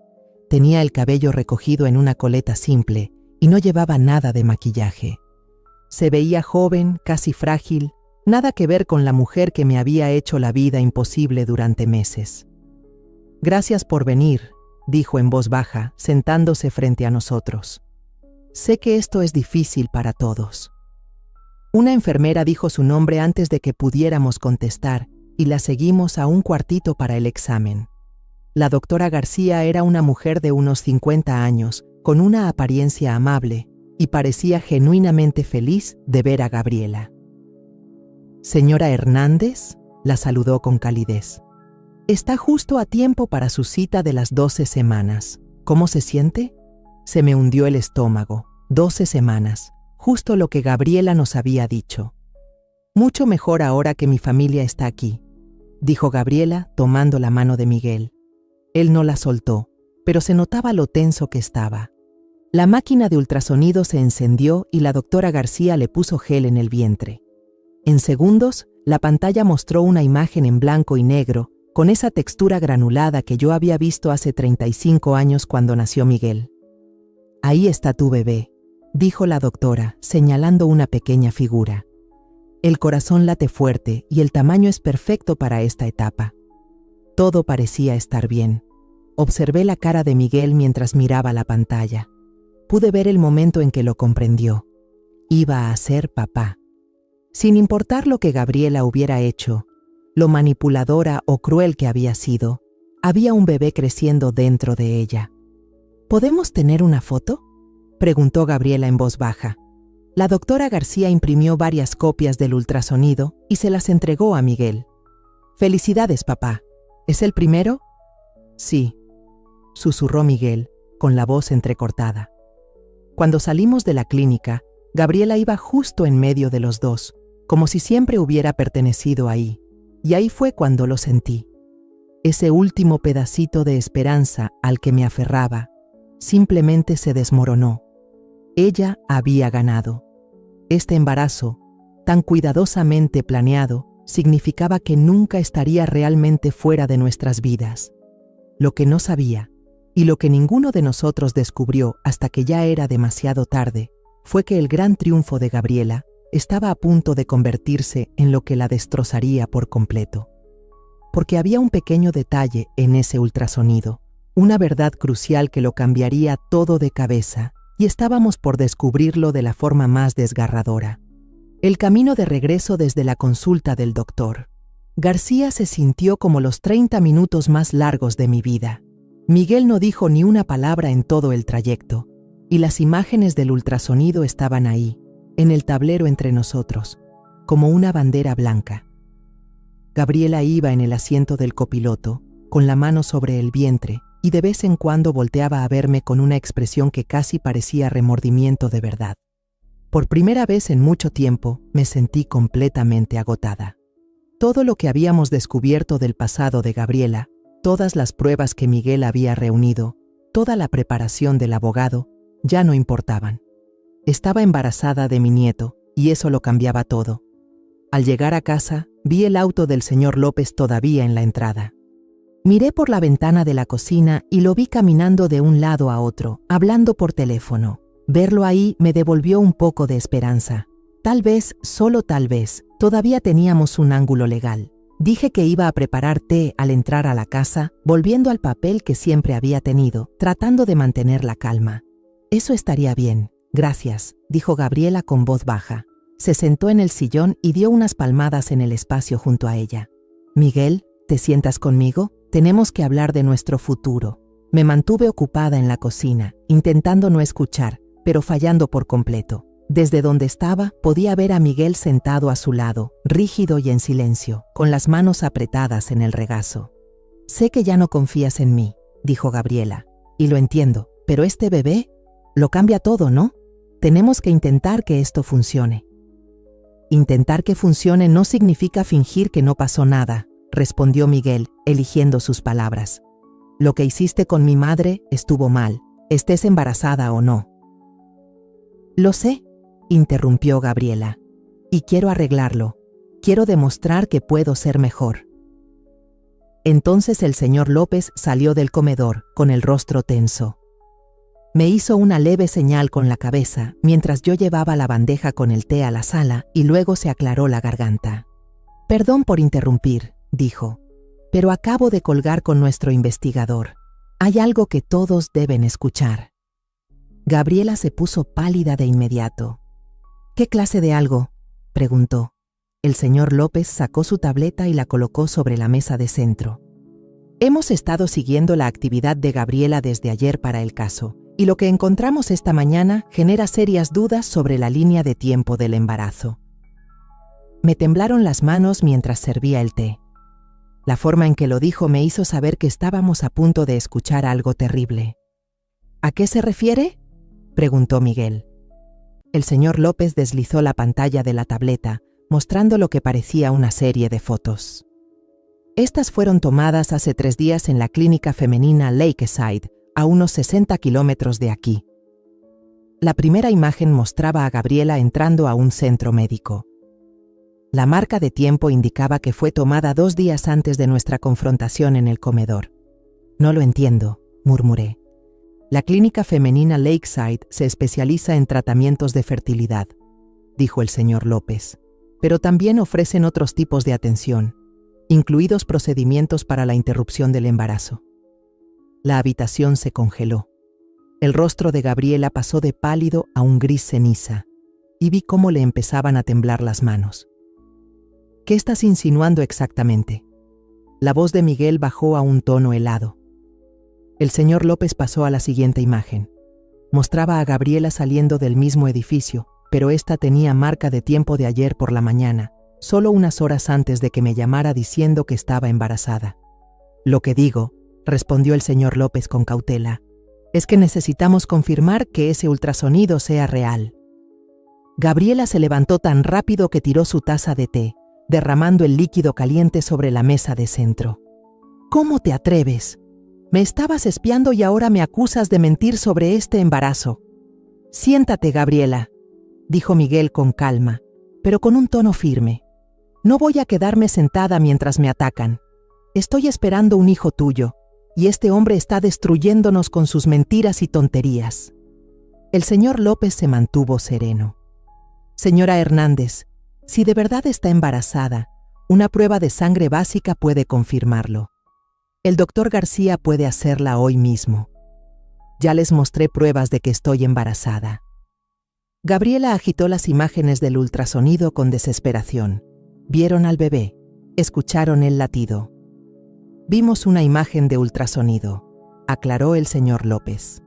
Tenía el cabello recogido en una coleta simple y no llevaba nada de maquillaje. Se veía joven, casi frágil, nada que ver con la mujer que me había hecho la vida imposible durante meses. «Gracias por venir», dijo en voz baja, sentándose frente a nosotros. «Sé que esto es difícil para todos». Una enfermera dijo su nombre antes de que pudiéramos contestar y la seguimos a un cuartito para el examen. La doctora García era una mujer de unos 50 años, con una apariencia amable, y parecía genuinamente feliz de ver a Gabriela. «Señora Hernández», la saludó con calidez. «Está justo a tiempo para su cita de las 12 semanas. ¿Cómo se siente?» Se me hundió el estómago. 12 semanas, justo lo que Gabriela nos había dicho. «Mucho mejor ahora que mi familia está aquí», dijo Gabriela tomando la mano de Miguel. Él no la soltó, pero se notaba lo tenso que estaba. La máquina de ultrasonido se encendió y la doctora García le puso gel en el vientre. En segundos, la pantalla mostró una imagen en blanco y negro, con esa textura granulada que yo había visto hace 35 años cuando nació Miguel. «Ahí está tu bebé», dijo la doctora, señalando una pequeña figura. «El corazón late fuerte y el tamaño es perfecto para esta etapa». Todo parecía estar bien. Observé la cara de Miguel mientras miraba la pantalla. Pude ver el momento en que lo comprendió. Iba a ser papá. Sin importar lo que Gabriela hubiera hecho, lo manipuladora o cruel que había sido, había un bebé creciendo dentro de ella. «¿Podemos tener una foto?», preguntó Gabriela en voz baja. La doctora García imprimió varias copias del ultrasonido y se las entregó a Miguel. «Felicidades, papá. ¿Es el primero?». «Sí», susurró Miguel, con la voz entrecortada. Cuando salimos de la clínica, Gabriela iba justo en medio de los dos, como si siempre hubiera pertenecido ahí, y ahí fue cuando lo sentí. Ese último pedacito de esperanza al que me aferraba, simplemente se desmoronó. Ella había ganado. Este embarazo, tan cuidadosamente planeado, significaba que nunca estaría realmente fuera de nuestras vidas. Lo que no sabía, y lo que ninguno de nosotros descubrió hasta que ya era demasiado tarde, fue que el gran triunfo de Gabriela estaba a punto de convertirse en lo que la destrozaría por completo. Porque había un pequeño detalle en ese ultrasonido, una verdad crucial que lo cambiaría todo de cabeza, y estábamos por descubrirlo de la forma más desgarradora. El camino de regreso desde la consulta del doctor. García se sintió como los 30 minutos más largos de mi vida. Miguel no dijo ni una palabra en todo el trayecto, y las imágenes del ultrasonido estaban ahí, en el tablero entre nosotros, como una bandera blanca. Gabriela iba en el asiento del copiloto, con la mano sobre el vientre, y de vez en cuando volteaba a verme con una expresión que casi parecía remordimiento de verdad. Por primera vez en mucho tiempo, me sentí completamente agotada. Todo lo que habíamos descubierto del pasado de Gabriela, todas las pruebas que Miguel había reunido, toda la preparación del abogado, ya no importaban. Estaba embarazada de mi nieto, y eso lo cambiaba todo. Al llegar a casa, vi el auto del señor López todavía en la entrada. Miré por la ventana de la cocina y lo vi caminando de un lado a otro, hablando por teléfono. Verlo ahí me devolvió un poco de esperanza. Tal vez, solo tal vez, todavía teníamos un ángulo legal. Dije que iba a preparar té al entrar a la casa, volviendo al papel que siempre había tenido, tratando de mantener la calma. «Eso estaría bien, gracias», dijo Gabriela con voz baja. Se sentó en el sillón y dio unas palmadas en el espacio junto a ella. «Miguel, ¿te sientas conmigo? Tenemos que hablar de nuestro futuro». Me mantuve ocupada en la cocina, intentando no escuchar, pero fallando por completo. Desde donde estaba, podía ver a Miguel sentado a su lado, rígido y en silencio, con las manos apretadas en el regazo. «Sé que ya no confías en mí», dijo Gabriela, «y lo entiendo, pero este bebé lo cambia todo, ¿no? Tenemos que intentar que esto funcione». «Intentar que funcione no significa fingir que no pasó nada», respondió Miguel, eligiendo sus palabras. «Lo que hiciste con mi madre estuvo mal, estés embarazada o no». «Lo sé», interrumpió Gabriela, «y quiero arreglarlo. Quiero demostrar que puedo ser mejor». Entonces el señor López salió del comedor, con el rostro tenso. Me hizo una leve señal con la cabeza, mientras yo llevaba la bandeja con el té a la sala, y luego se aclaró la garganta. «Perdón por interrumpir», dijo, «pero acabo de colgar con nuestro investigador. Hay algo que todos deben escuchar». Gabriela se puso pálida de inmediato. «¿Qué clase de algo?», preguntó. El señor López sacó su tableta y la colocó sobre la mesa de centro. «Hemos estado siguiendo la actividad de Gabriela desde ayer para el caso, y lo que encontramos esta mañana genera serias dudas sobre la línea de tiempo del embarazo». Me temblaron las manos mientras servía el té. La forma en que lo dijo me hizo saber que estábamos a punto de escuchar algo terrible. «¿A qué se refiere?», preguntó Miguel. El señor López deslizó la pantalla de la tableta, mostrando lo que parecía una serie de fotos. Estas fueron tomadas hace 3 días en la clínica femenina Lakeside, a unos 60 kilómetros de aquí. La primera imagen mostraba a Gabriela entrando a un centro médico. La marca de tiempo indicaba que fue tomada 2 días antes de nuestra confrontación en el comedor. «No lo entiendo», murmuré. «La clínica femenina Lakeside se especializa en tratamientos de fertilidad», dijo el señor López, «pero también ofrecen otros tipos de atención, incluidos procedimientos para la interrupción del embarazo». La habitación se congeló. El rostro de Gabriela pasó de pálido a un gris ceniza, y vi cómo le empezaban a temblar las manos. «¿Qué estás insinuando exactamente?». La voz de Miguel bajó a un tono helado. El señor López pasó a la siguiente imagen. Mostraba a Gabriela saliendo del mismo edificio, pero esta tenía marca de tiempo de ayer por la mañana, solo unas horas antes de que me llamara diciendo que estaba embarazada. «Lo que digo», respondió el señor López con cautela, «es que necesitamos confirmar que ese ultrasonido sea real». Gabriela se levantó tan rápido que tiró su taza de té, derramando el líquido caliente sobre la mesa de centro. «¿Cómo te atreves? Me estabas espiando y ahora me acusas de mentir sobre este embarazo». «Siéntate, Gabriela», dijo Miguel con calma, pero con un tono firme. «No voy a quedarme sentada mientras me atacan. Estoy esperando un hijo tuyo, y este hombre está destruyéndonos con sus mentiras y tonterías». El señor López se mantuvo sereno. «Señora Hernández, si de verdad está embarazada, una prueba de sangre básica puede confirmarlo. El doctor García puede hacerla hoy mismo. Ya les mostré pruebas de que estoy embarazada». Gabriela agitó las imágenes del ultrasonido con desesperación. Vieron al bebé, escucharon el latido. «Vimos una imagen de ultrasonido», aclaró el señor López.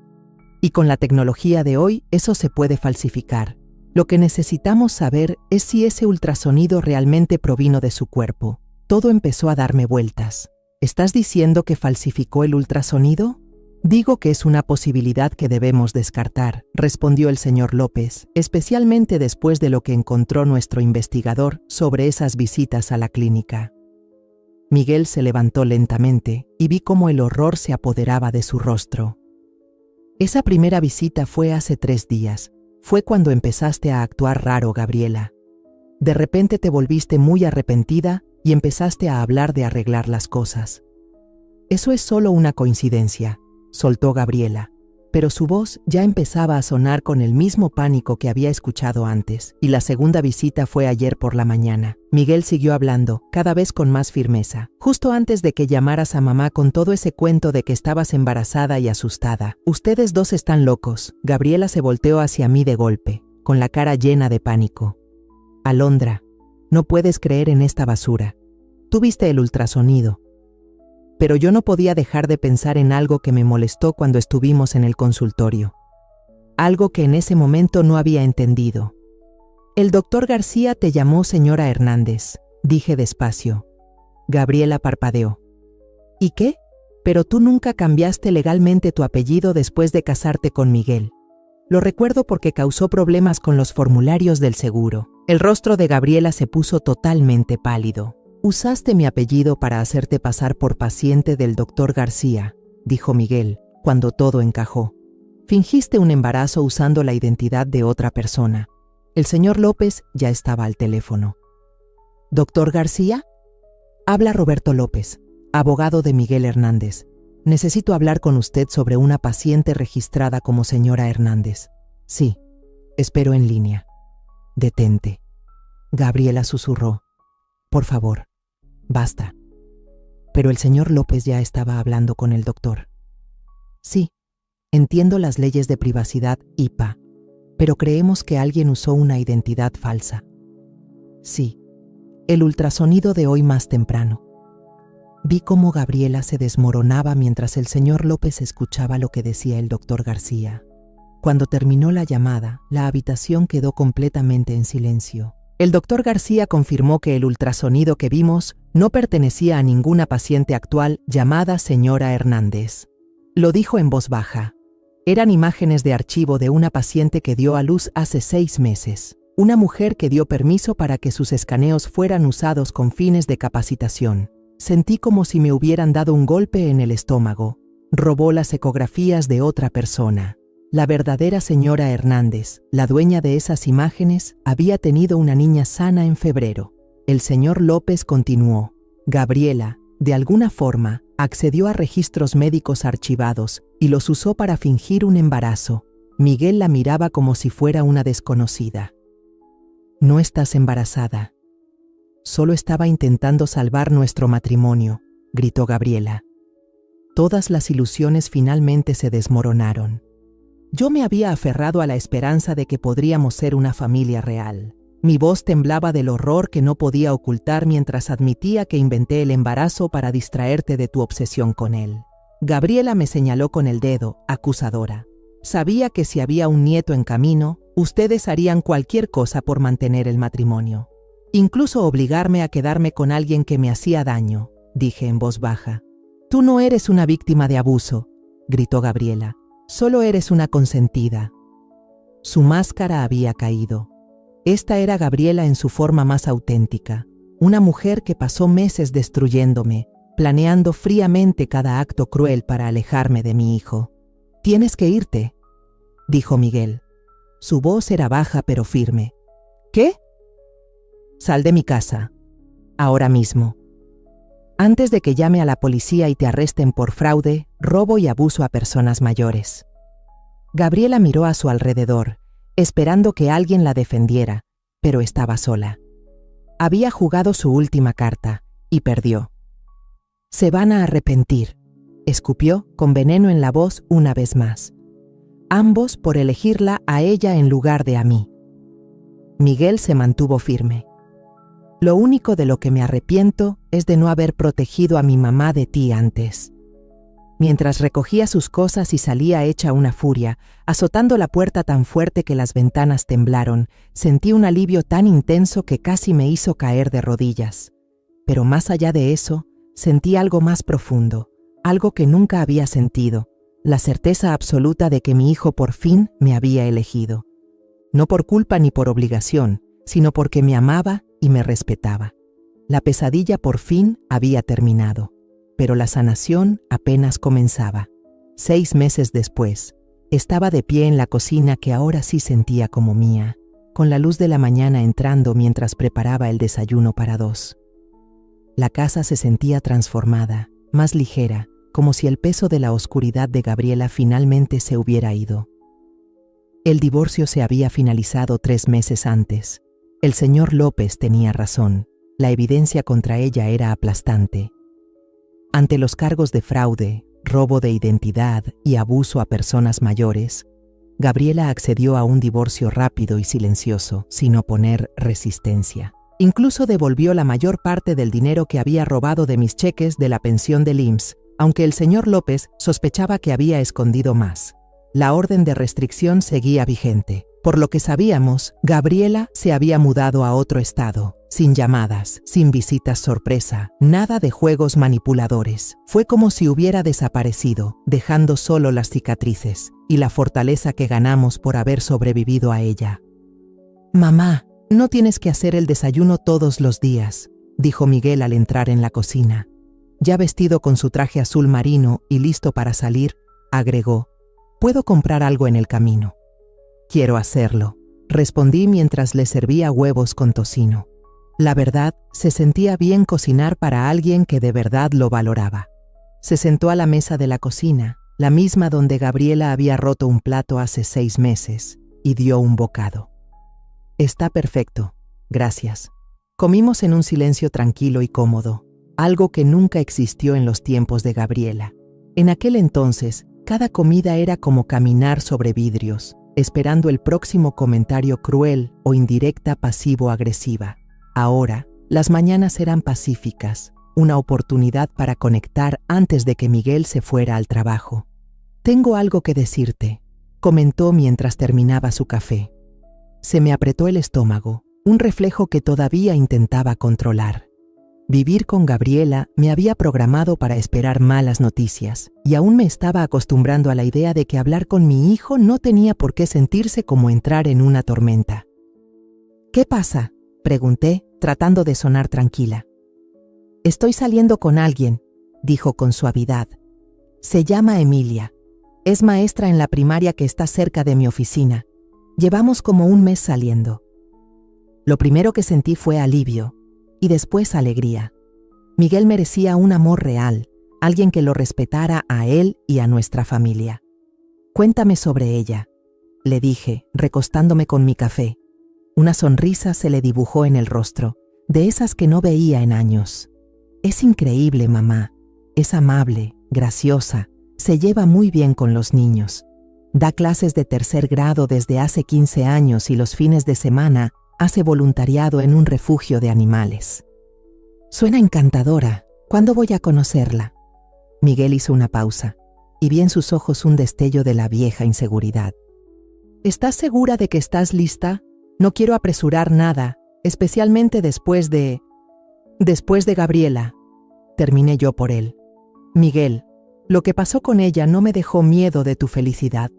«Y con la tecnología de hoy eso se puede falsificar. Lo que necesitamos saber es si ese ultrasonido realmente provino de su cuerpo. Todo empezó a darme vueltas. ¿Estás diciendo que falsificó el ultrasonido?». «Digo que es una posibilidad que debemos descartar», respondió el señor López, «especialmente después de lo que encontró nuestro investigador sobre esas visitas a la clínica». Miguel se levantó lentamente y vi cómo el horror se apoderaba de su rostro. «Esa primera visita fue hace 3 días. Fue cuando empezaste a actuar raro, Gabriela. De repente te volviste muy arrepentida y empezaste a hablar de arreglar las cosas. Eso es solo una coincidencia», soltó Gabriela, pero su voz ya empezaba a sonar con el mismo pánico que había escuchado antes, y la segunda visita fue ayer por la mañana. Miguel siguió hablando, cada vez con más firmeza. «Justo antes de que llamaras a mamá con todo ese cuento de que estabas embarazada y asustada. Ustedes dos están locos». Gabriela se volteó hacia mí de golpe, con la cara llena de pánico. «Alondra, no puedes creer en esta basura. Tú viste el ultrasonido». Pero yo no podía dejar de pensar en algo que me molestó cuando estuvimos en el consultorio. algo que en ese momento no había entendido. «El doctor García te llamó señora Hernández», dije despacio. Gabriela parpadeó. «¿Y qué? Pero tú nunca cambiaste legalmente tu apellido después de casarte con Miguel». Lo recuerdo porque causó problemas con los formularios del seguro. El rostro de Gabriela se puso totalmente pálido. «Usaste mi apellido para hacerte pasar por paciente del doctor García», dijo Miguel, cuando todo encajó. «Fingiste un embarazo usando la identidad de otra persona». El señor López ya estaba al teléfono. «¿Doctor García?» «Habla Roberto López, abogado de Miguel Hernández. Necesito hablar con usted sobre una paciente registrada como señora Hernández». «Sí, espero en línea». «Detente». Gabriela susurró. «Por favor, basta». Pero el señor López ya estaba hablando con el doctor. «Sí, entiendo las leyes de privacidad IPA, pero creemos que alguien usó una identidad falsa». «Sí, el ultrasonido de hoy más temprano». Vi cómo Gabriela se desmoronaba mientras el señor López escuchaba lo que decía el doctor García. Cuando terminó la llamada, la habitación quedó completamente en silencio. El doctor García confirmó que el ultrasonido que vimos no pertenecía a ninguna paciente actual llamada señora Hernández. Lo dijo en voz baja. Eran imágenes de archivo de una paciente que dio a luz hace 6 meses. Una mujer que dio permiso para que sus escaneos fueran usados con fines de capacitación. Sentí como si me hubieran dado un golpe en el estómago. Robó las ecografías de otra persona. La verdadera señora Hernández, la dueña de esas imágenes, había tenido una niña sana en febrero. El señor López continuó. Gabriela, de alguna forma, accedió a registros médicos archivados y los usó para fingir un embarazo. Miguel la miraba como si fuera una desconocida. «No estás embarazada». «Solo estaba intentando salvar nuestro matrimonio», gritó Gabriela. Todas las ilusiones finalmente se desmoronaron. Yo me había aferrado a la esperanza de que podríamos ser una familia real. Mi voz temblaba del horror que no podía ocultar mientras admitía que inventé el embarazo para distraerte de tu obsesión con él. Gabriela me señaló con el dedo, acusadora. Sabía que si había un nieto en camino, ustedes harían cualquier cosa por mantener el matrimonio. Incluso obligarme a quedarme con alguien que me hacía daño, dije en voz baja. Tú no eres una víctima de abuso, gritó Gabriela. Solo eres una consentida. Su máscara había caído. Esta era Gabriela en su forma más auténtica, una mujer que pasó meses destruyéndome, planeando fríamente cada acto cruel para alejarme de mi hijo. «Tienes que irte», dijo Miguel. Su voz era baja pero firme. «¿Qué?» «Sal de mi casa, ahora mismo. Antes de que llame a la policía y te arresten por fraude, robo y abuso a personas mayores». Gabriela miró a su alrededor, esperando que alguien la defendiera, pero estaba sola. Había jugado su última carta y perdió. «Se van a arrepentir», escupió con veneno en la voz una vez más. «Ambos por elegirla a ella en lugar de a mí». Miguel se mantuvo firme. «Lo único de lo que me arrepiento es de no haber protegido a mi mamá de ti antes». Mientras recogía sus cosas y salía hecha una furia, azotando la puerta tan fuerte que las ventanas temblaron, sentí un alivio tan intenso que casi me hizo caer de rodillas. Pero más allá de eso, sentí algo más profundo, algo que nunca había sentido, la certeza absoluta de que mi hijo por fin me había elegido. No por culpa ni por obligación, sino porque me amaba y me respetaba. La pesadilla por fin había terminado, pero la sanación apenas comenzaba. 6 meses después, estaba de pie en la cocina que ahora sí sentía como mía, con la luz de la mañana entrando mientras preparaba el desayuno para 2. La casa se sentía transformada, más ligera, como si el peso de la oscuridad de Gabriela finalmente se hubiera ido. El divorcio se había finalizado 3 meses antes. El señor López tenía razón. La evidencia contra ella era aplastante. Ante los cargos de fraude, robo de identidad y abuso a personas mayores, Gabriela accedió a un divorcio rápido y silencioso, sin oponer resistencia. Incluso devolvió la mayor parte del dinero que había robado de mis cheques de la pensión del IMSS, aunque el señor López sospechaba que había escondido más. La orden de restricción seguía vigente. Por lo que sabíamos, Gabriela se había mudado a otro estado, sin llamadas, sin visitas sorpresa, nada de juegos manipuladores. Fue como si hubiera desaparecido, dejando solo las cicatrices y la fortaleza que ganamos por haber sobrevivido a ella. «Mamá, no tienes que hacer el desayuno todos los días», dijo Miguel al entrar en la cocina. Ya vestido con su traje azul marino y listo para salir, agregó: «Puedo comprar algo en el camino». «Quiero hacerlo», respondí mientras le servía huevos con tocino. La verdad, se sentía bien cocinar para alguien que de verdad lo valoraba. Se sentó a la mesa de la cocina, la misma donde Gabriela había roto un plato hace 6 meses, y dio un bocado. «Está perfecto, gracias». Comimos en un silencio tranquilo y cómodo, algo que nunca existió en los tiempos de Gabriela. En aquel entonces, cada comida era como caminar sobre vidrios, esperando el próximo comentario cruel o indirecta pasivo-agresiva. Ahora, las mañanas eran pacíficas, una oportunidad para conectar antes de que Miguel se fuera al trabajo. «Tengo algo que decirte», comentó mientras terminaba su café. Se me apretó el estómago, un reflejo que todavía intentaba controlar. Vivir con Gabriela me había programado para esperar malas noticias, y aún me estaba acostumbrando a la idea de que hablar con mi hijo no tenía por qué sentirse como entrar en una tormenta. «¿Qué pasa?», pregunté, tratando de sonar tranquila. «Estoy saliendo con alguien», dijo con suavidad. «Se llama Emilia. Es maestra en la primaria que está cerca de mi oficina. Llevamos como 1 mes saliendo». Lo primero que sentí fue alivio, y después alegría. Miguel merecía un amor real, alguien que lo respetara a él y a nuestra familia. «Cuéntame sobre ella», le dije, recostándome con mi café. Una sonrisa se le dibujó en el rostro, de esas que no veía en años. «Es increíble, mamá. Es amable, graciosa, se lleva muy bien con los niños. Da clases de 3er grado desde hace 15 años y los fines de semana hace voluntariado en un refugio de animales». «Suena encantadora. ¿Cuándo voy a conocerla?». Miguel hizo una pausa, y vi en sus ojos un destello de la vieja inseguridad. «¿Estás segura de que estás lista? No quiero apresurar nada, especialmente después de Gabriela», terminé yo por él. «Miguel, lo que pasó con ella no me dejó miedo de tu felicidad.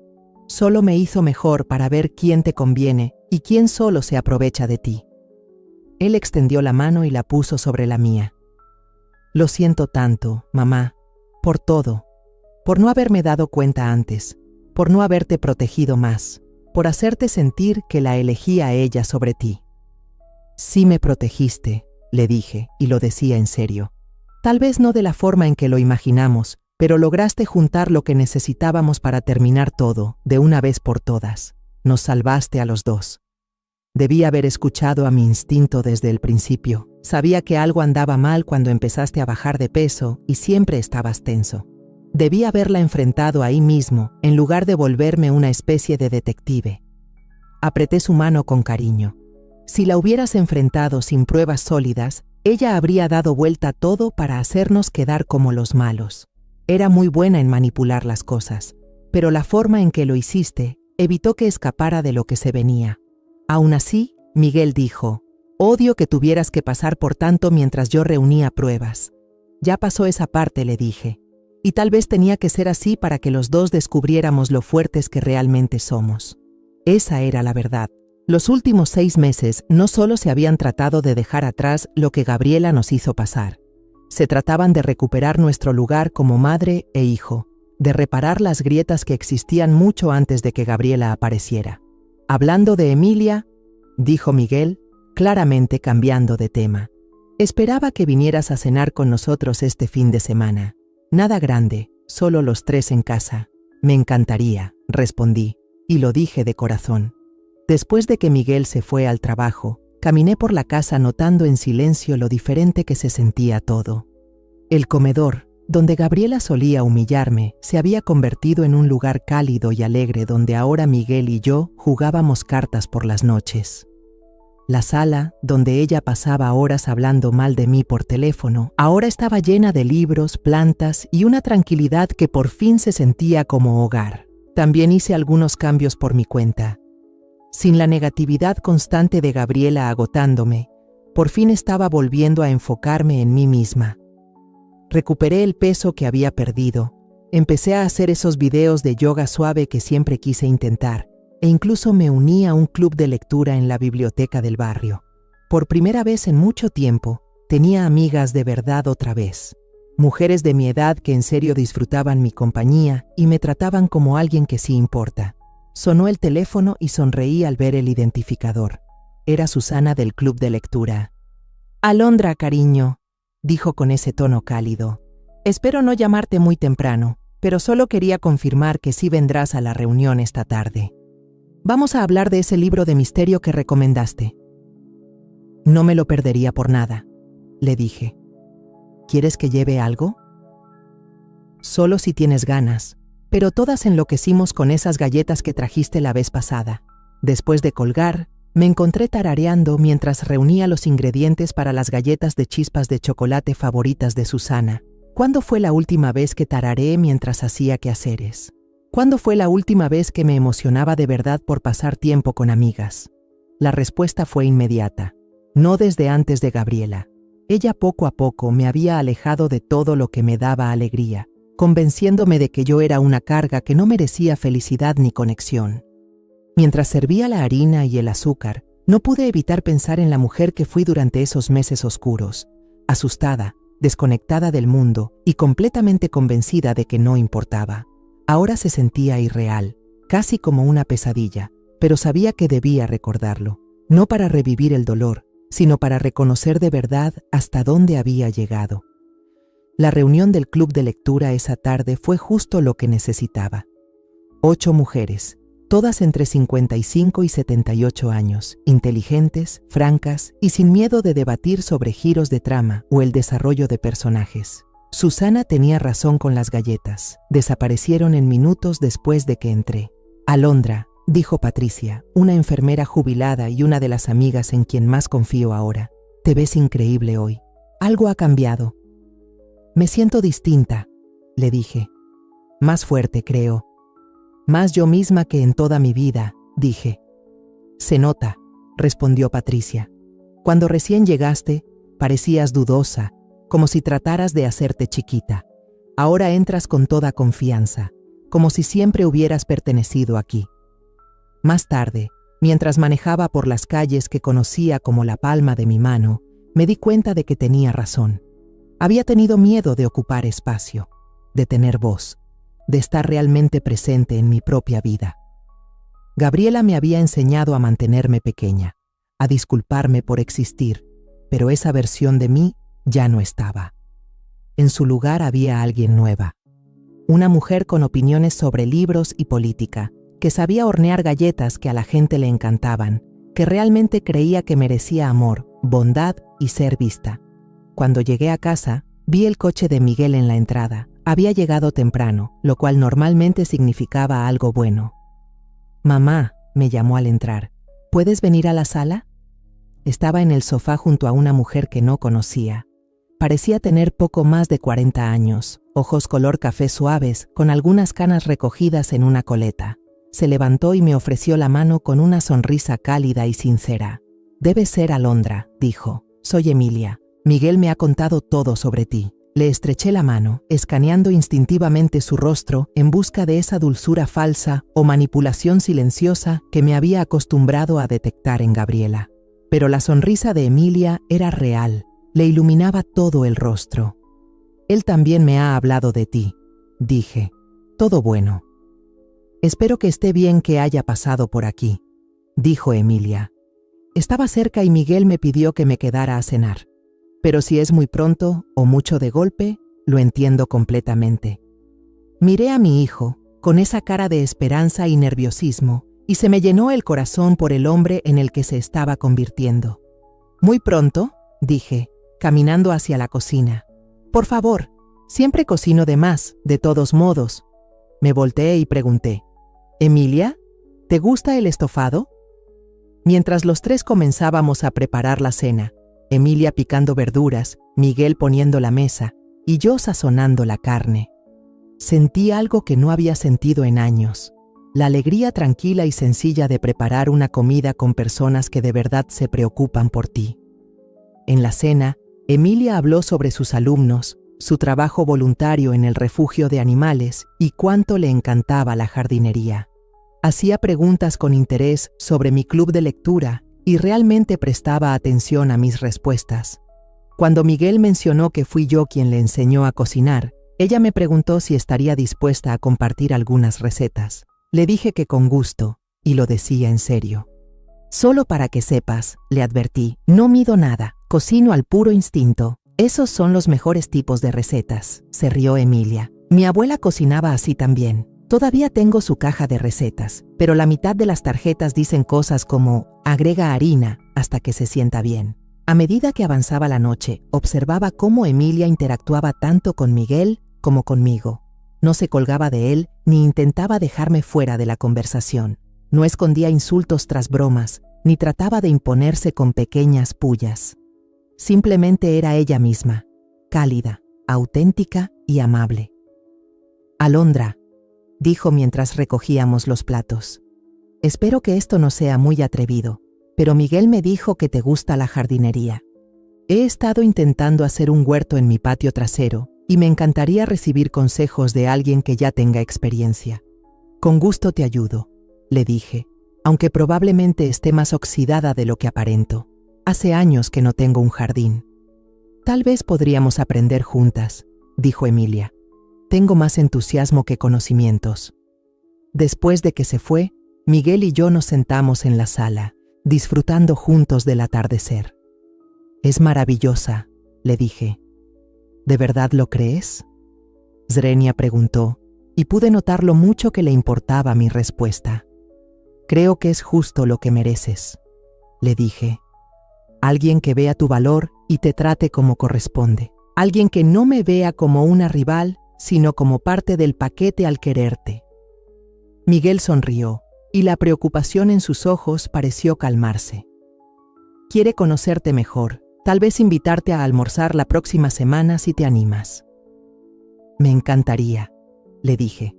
Solo me hizo mejor para ver quién te conviene y quién solo se aprovecha de ti». Él extendió la mano y la puso sobre la mía. «Lo siento tanto, mamá, por todo, por no haberme dado cuenta antes, por no haberte protegido más, por hacerte sentir que la elegí a ella sobre ti». «Sí me protegiste», le dije, y lo decía en serio. «Tal vez no de la forma en que lo imaginamos, pero lograste juntar lo que necesitábamos para terminar todo, de una vez por todas. Nos salvaste a los 2. Debí haber escuchado a mi instinto desde el principio. Sabía que algo andaba mal cuando empezaste a bajar de peso y siempre estabas tenso. Debí haberla enfrentado ahí mismo, en lugar de volverme una especie de detective». Apreté su mano con cariño. «Si la hubieras enfrentado sin pruebas sólidas, ella habría dado vuelta a todo para hacernos quedar como los malos. Era muy buena en manipular las cosas, pero la forma en que lo hiciste evitó que escapara de lo que se venía». Aún así, Miguel dijo: «Odio que tuvieras que pasar por tanto mientras yo reunía pruebas». «Ya pasó esa parte», le dije, «y tal vez tenía que ser así para que los 2 descubriéramos lo fuertes que realmente somos». Esa era la verdad. Los últimos 6 meses no solo se habían tratado de dejar atrás lo que Gabriela nos hizo pasar. Se trataban de recuperar nuestro lugar como madre e hijo, de reparar las grietas que existían mucho antes de que Gabriela apareciera. «Hablando de Emilia», dijo Miguel, claramente cambiando de tema. «Esperaba que vinieras a cenar con nosotros este fin de semana. Nada grande, solo los 3 en casa». «Me encantaría», respondí, y lo dije de corazón. Después de que Miguel se fue al trabajo, caminé por la casa notando en silencio lo diferente que se sentía todo. El comedor, donde Gabriela solía humillarme, se había convertido en un lugar cálido y alegre donde ahora Miguel y yo jugábamos cartas por las noches. La sala, donde ella pasaba horas hablando mal de mí por teléfono, ahora estaba llena de libros, plantas y una tranquilidad que por fin se sentía como hogar. También hice algunos cambios por mi cuenta. Sin la negatividad constante de Gabriela agotándome, por fin estaba volviendo a enfocarme en mí misma. Recuperé el peso que había perdido, empecé a hacer esos videos de yoga suave que siempre quise intentar, e incluso me uní a un club de lectura en la biblioteca del barrio. Por primera vez en mucho tiempo, tenía amigas de verdad otra vez. Mujeres de mi edad que en serio disfrutaban mi compañía y me trataban como alguien que sí importa. Sonó el teléfono y sonreí al ver el identificador. Era Susana del club de lectura. «Alondra, cariño», dijo con ese tono cálido. «Espero no llamarte muy temprano, pero solo quería confirmar que sí vendrás a la reunión esta tarde. Vamos a hablar de ese libro de misterio que recomendaste». «No me lo perdería por nada», le dije. «¿Quieres que lleve algo?» «Solo si tienes ganas, pero todas enloquecimos con esas galletas que trajiste la vez pasada». Después de colgar, me encontré tarareando mientras reunía los ingredientes para las galletas de chispas de chocolate favoritas de Susana. ¿Cuándo fue la última vez que tarareé mientras hacía quehaceres? ¿Cuándo fue la última vez que me emocionaba de verdad por pasar tiempo con amigas? La respuesta fue inmediata. No desde antes de Gabriela. Ella poco a poco me había alejado de todo lo que me daba alegría, convenciéndome de que yo era una carga que no merecía felicidad ni conexión. Mientras servía la harina y el azúcar, no pude evitar pensar en la mujer que fui durante esos meses oscuros, asustada, desconectada del mundo y completamente convencida de que no importaba. Ahora se sentía irreal, casi como una pesadilla, pero sabía que debía recordarlo, no para revivir el dolor, sino para reconocer de verdad hasta dónde había llegado. La reunión del club de lectura esa tarde fue justo lo que necesitaba. 8 mujeres, todas entre 55 y 78 años, inteligentes, francas y sin miedo de debatir sobre giros de trama o el desarrollo de personajes. Susana tenía razón con las galletas. Desaparecieron en minutos después de que entré. «Alondra», dijo Patricia, una enfermera jubilada y una de las amigas en quien más confío ahora. «Te ves increíble hoy. Algo ha cambiado». «Me siento distinta», le dije. «Más fuerte, creo. Más yo misma que en toda mi vida», dije. «Se nota», respondió Patricia. «Cuando recién llegaste, parecías dudosa, como si trataras de hacerte chiquita. Ahora entras con toda confianza, como si siempre hubieras pertenecido aquí». Más tarde, mientras manejaba por las calles que conocía como la palma de mi mano, me di cuenta de que tenía razón. Había tenido miedo de ocupar espacio, de tener voz, de estar realmente presente en mi propia vida. Gabriela me había enseñado a mantenerme pequeña, a disculparme por existir, pero esa versión de mí ya no estaba. En su lugar había alguien nueva, una mujer con opiniones sobre libros y política, que sabía hornear galletas que a la gente le encantaban, que realmente creía que merecía amor, bondad y ser vista. Cuando llegué a casa, vi el coche de Miguel en la entrada. Había llegado temprano, lo cual normalmente significaba algo bueno. «Mamá», me llamó al entrar, «¿puedes venir a la sala?» Estaba en el sofá junto a una mujer que no conocía. Parecía tener poco más de 40 años, ojos color café suaves, con algunas canas recogidas en una coleta. Se levantó y me ofreció la mano con una sonrisa cálida y sincera. «Debes ser Alondra», dijo. «Soy Emilia. Miguel me ha contado todo sobre ti». Le estreché la mano, escaneando instintivamente su rostro en busca de esa dulzura falsa o manipulación silenciosa que me había acostumbrado a detectar en Gabriela. Pero la sonrisa de Emilia era real, le iluminaba todo el rostro. «Él también me ha hablado de ti», dije. «Todo bueno». «Espero que esté bien que haya pasado por aquí», dijo Emilia. Estaba cerca y Miguel me pidió que me quedara a cenar. Pero si es muy pronto o mucho de golpe, lo entiendo completamente. Miré a mi hijo, con esa cara de esperanza y nerviosismo, y se me llenó el corazón por el hombre en el que se estaba convirtiendo. «Muy pronto», dije, caminando hacia la cocina. «Por favor, siempre cocino de más, de todos modos». Me volteé y pregunté, «Emilia, ¿te gusta el estofado?» Mientras los tres comenzábamos a preparar la cena, Emilia picando verduras, Miguel poniendo la mesa y yo sazonando la carne. Sentí algo que no había sentido en años, La alegría tranquila y sencilla de preparar una comida con personas que de verdad se preocupan por ti. En la cena, Emilia habló sobre sus alumnos, su trabajo voluntario en el refugio de animales y cuánto le encantaba la jardinería. Hacía preguntas con interés sobre mi club de lectura y realmente prestaba atención a mis respuestas. Cuando Miguel mencionó que fui yo quien le enseñó a cocinar, ella me preguntó si estaría dispuesta a compartir algunas recetas. Le dije que con gusto, y lo decía en serio. Solo para que sepas, le advertí, no mido nada, cocino al puro instinto. Esos son los mejores tipos de recetas, se rió Emilia. Mi abuela cocinaba así también. Todavía tengo su caja de recetas, pero la mitad de las tarjetas dicen cosas como agrega harina hasta que se sienta bien. A medida que avanzaba la noche, observaba cómo Emilia interactuaba tanto con Miguel como conmigo. No se colgaba de él ni intentaba dejarme fuera de la conversación. No escondía insultos tras bromas, ni trataba de imponerse con pequeñas pullas. Simplemente era ella misma, cálida, auténtica y amable. Alondra, dijo mientras recogíamos los platos. Espero que esto no sea muy atrevido, pero Miguel me dijo que te gusta la jardinería. He estado intentando hacer un huerto en mi patio trasero y me encantaría recibir consejos de alguien que ya tenga experiencia. Con gusto te ayudo, le dije, aunque probablemente esté más oxidada de lo que aparento. Hace años que no tengo un jardín. Tal vez podríamos aprender juntas, dijo Emilia. Tengo más entusiasmo que conocimientos. Después de que se fue, Miguel y yo nos sentamos en la sala, disfrutando juntos del atardecer. Es maravillosa, le dije. ¿De verdad lo crees? Zrenia preguntó, y pude notar lo mucho que le importaba mi respuesta. Creo que es justo lo que mereces, le dije. Alguien que vea tu valor y te trate como corresponde. Alguien que no me vea como una rival, sino como parte del paquete al quererte. Miguel sonrió, y la preocupación en sus ojos pareció calmarse. Quiere conocerte mejor, tal vez invitarte a almorzar la próxima semana si te animas. Me encantaría, le dije.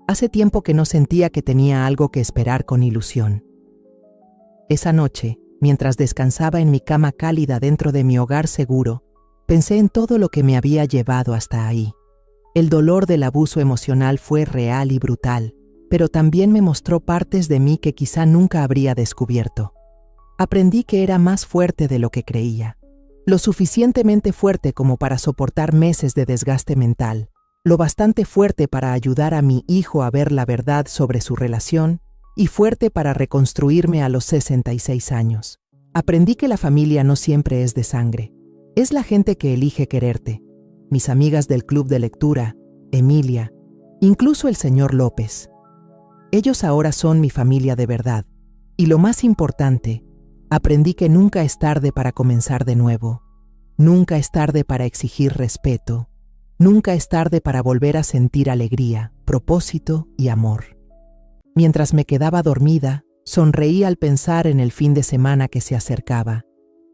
Hace tiempo que no sentía que tenía algo que esperar con ilusión. Esa noche, mientras descansaba en mi cama cálida dentro de mi hogar seguro, pensé en todo lo que me había llevado hasta ahí. El dolor del abuso emocional fue real y brutal, pero también me mostró partes de mí que quizá nunca habría descubierto. Aprendí que era más fuerte de lo que creía, lo suficientemente fuerte como para soportar meses de desgaste mental, lo bastante fuerte para ayudar a mi hijo a ver la verdad sobre su relación y fuerte para reconstruirme a los 66 años. Aprendí que la familia no siempre es de sangre. Es la gente que elige quererte. Mis amigas del club de lectura, Emilia, incluso el señor López. Ellos ahora son mi familia de verdad. Y lo más importante, aprendí que nunca es tarde para comenzar de nuevo. Nunca es tarde para exigir respeto. Nunca es tarde para volver a sentir alegría, propósito y amor. Mientras me quedaba dormida, sonreí al pensar en el fin de semana que se acercaba,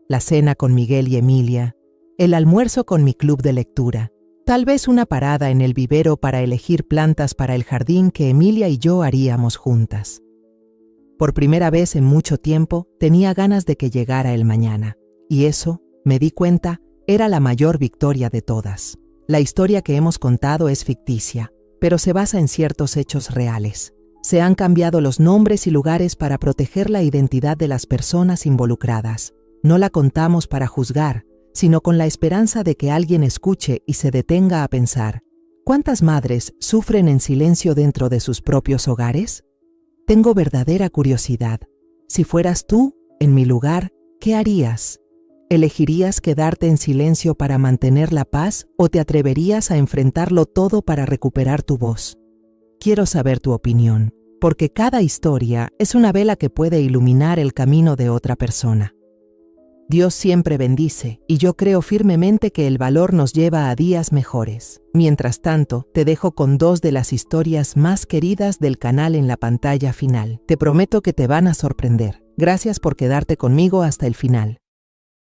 la cena con Miguel y Emilia, el almuerzo con mi club de lectura, tal vez una parada en el vivero para elegir plantas para el jardín que Emilia y yo haríamos juntas. Por primera vez en mucho tiempo tenía ganas de que llegara el mañana, y eso, me di cuenta, era la mayor victoria de todas. La historia que hemos contado es ficticia, pero se basa en ciertos hechos reales. Se han cambiado los nombres y lugares para proteger la identidad de las personas involucradas. No la contamos para juzgar, sino con la esperanza de que alguien escuche y se detenga a pensar, ¿cuántas madres sufren en silencio dentro de sus propios hogares? Tengo verdadera curiosidad. Si fueras tú, en mi lugar, ¿qué harías? ¿Elegirías quedarte en silencio para mantener la paz o te atreverías a enfrentarlo todo para recuperar tu voz? Quiero saber tu opinión, porque cada historia es una vela que puede iluminar el camino de otra persona. Dios siempre bendice, y yo creo firmemente que el valor nos lleva a días mejores. Mientras tanto, te dejo con 2 de las historias más queridas del canal en la pantalla final. Te prometo que te van a sorprender. Gracias por quedarte conmigo hasta el final.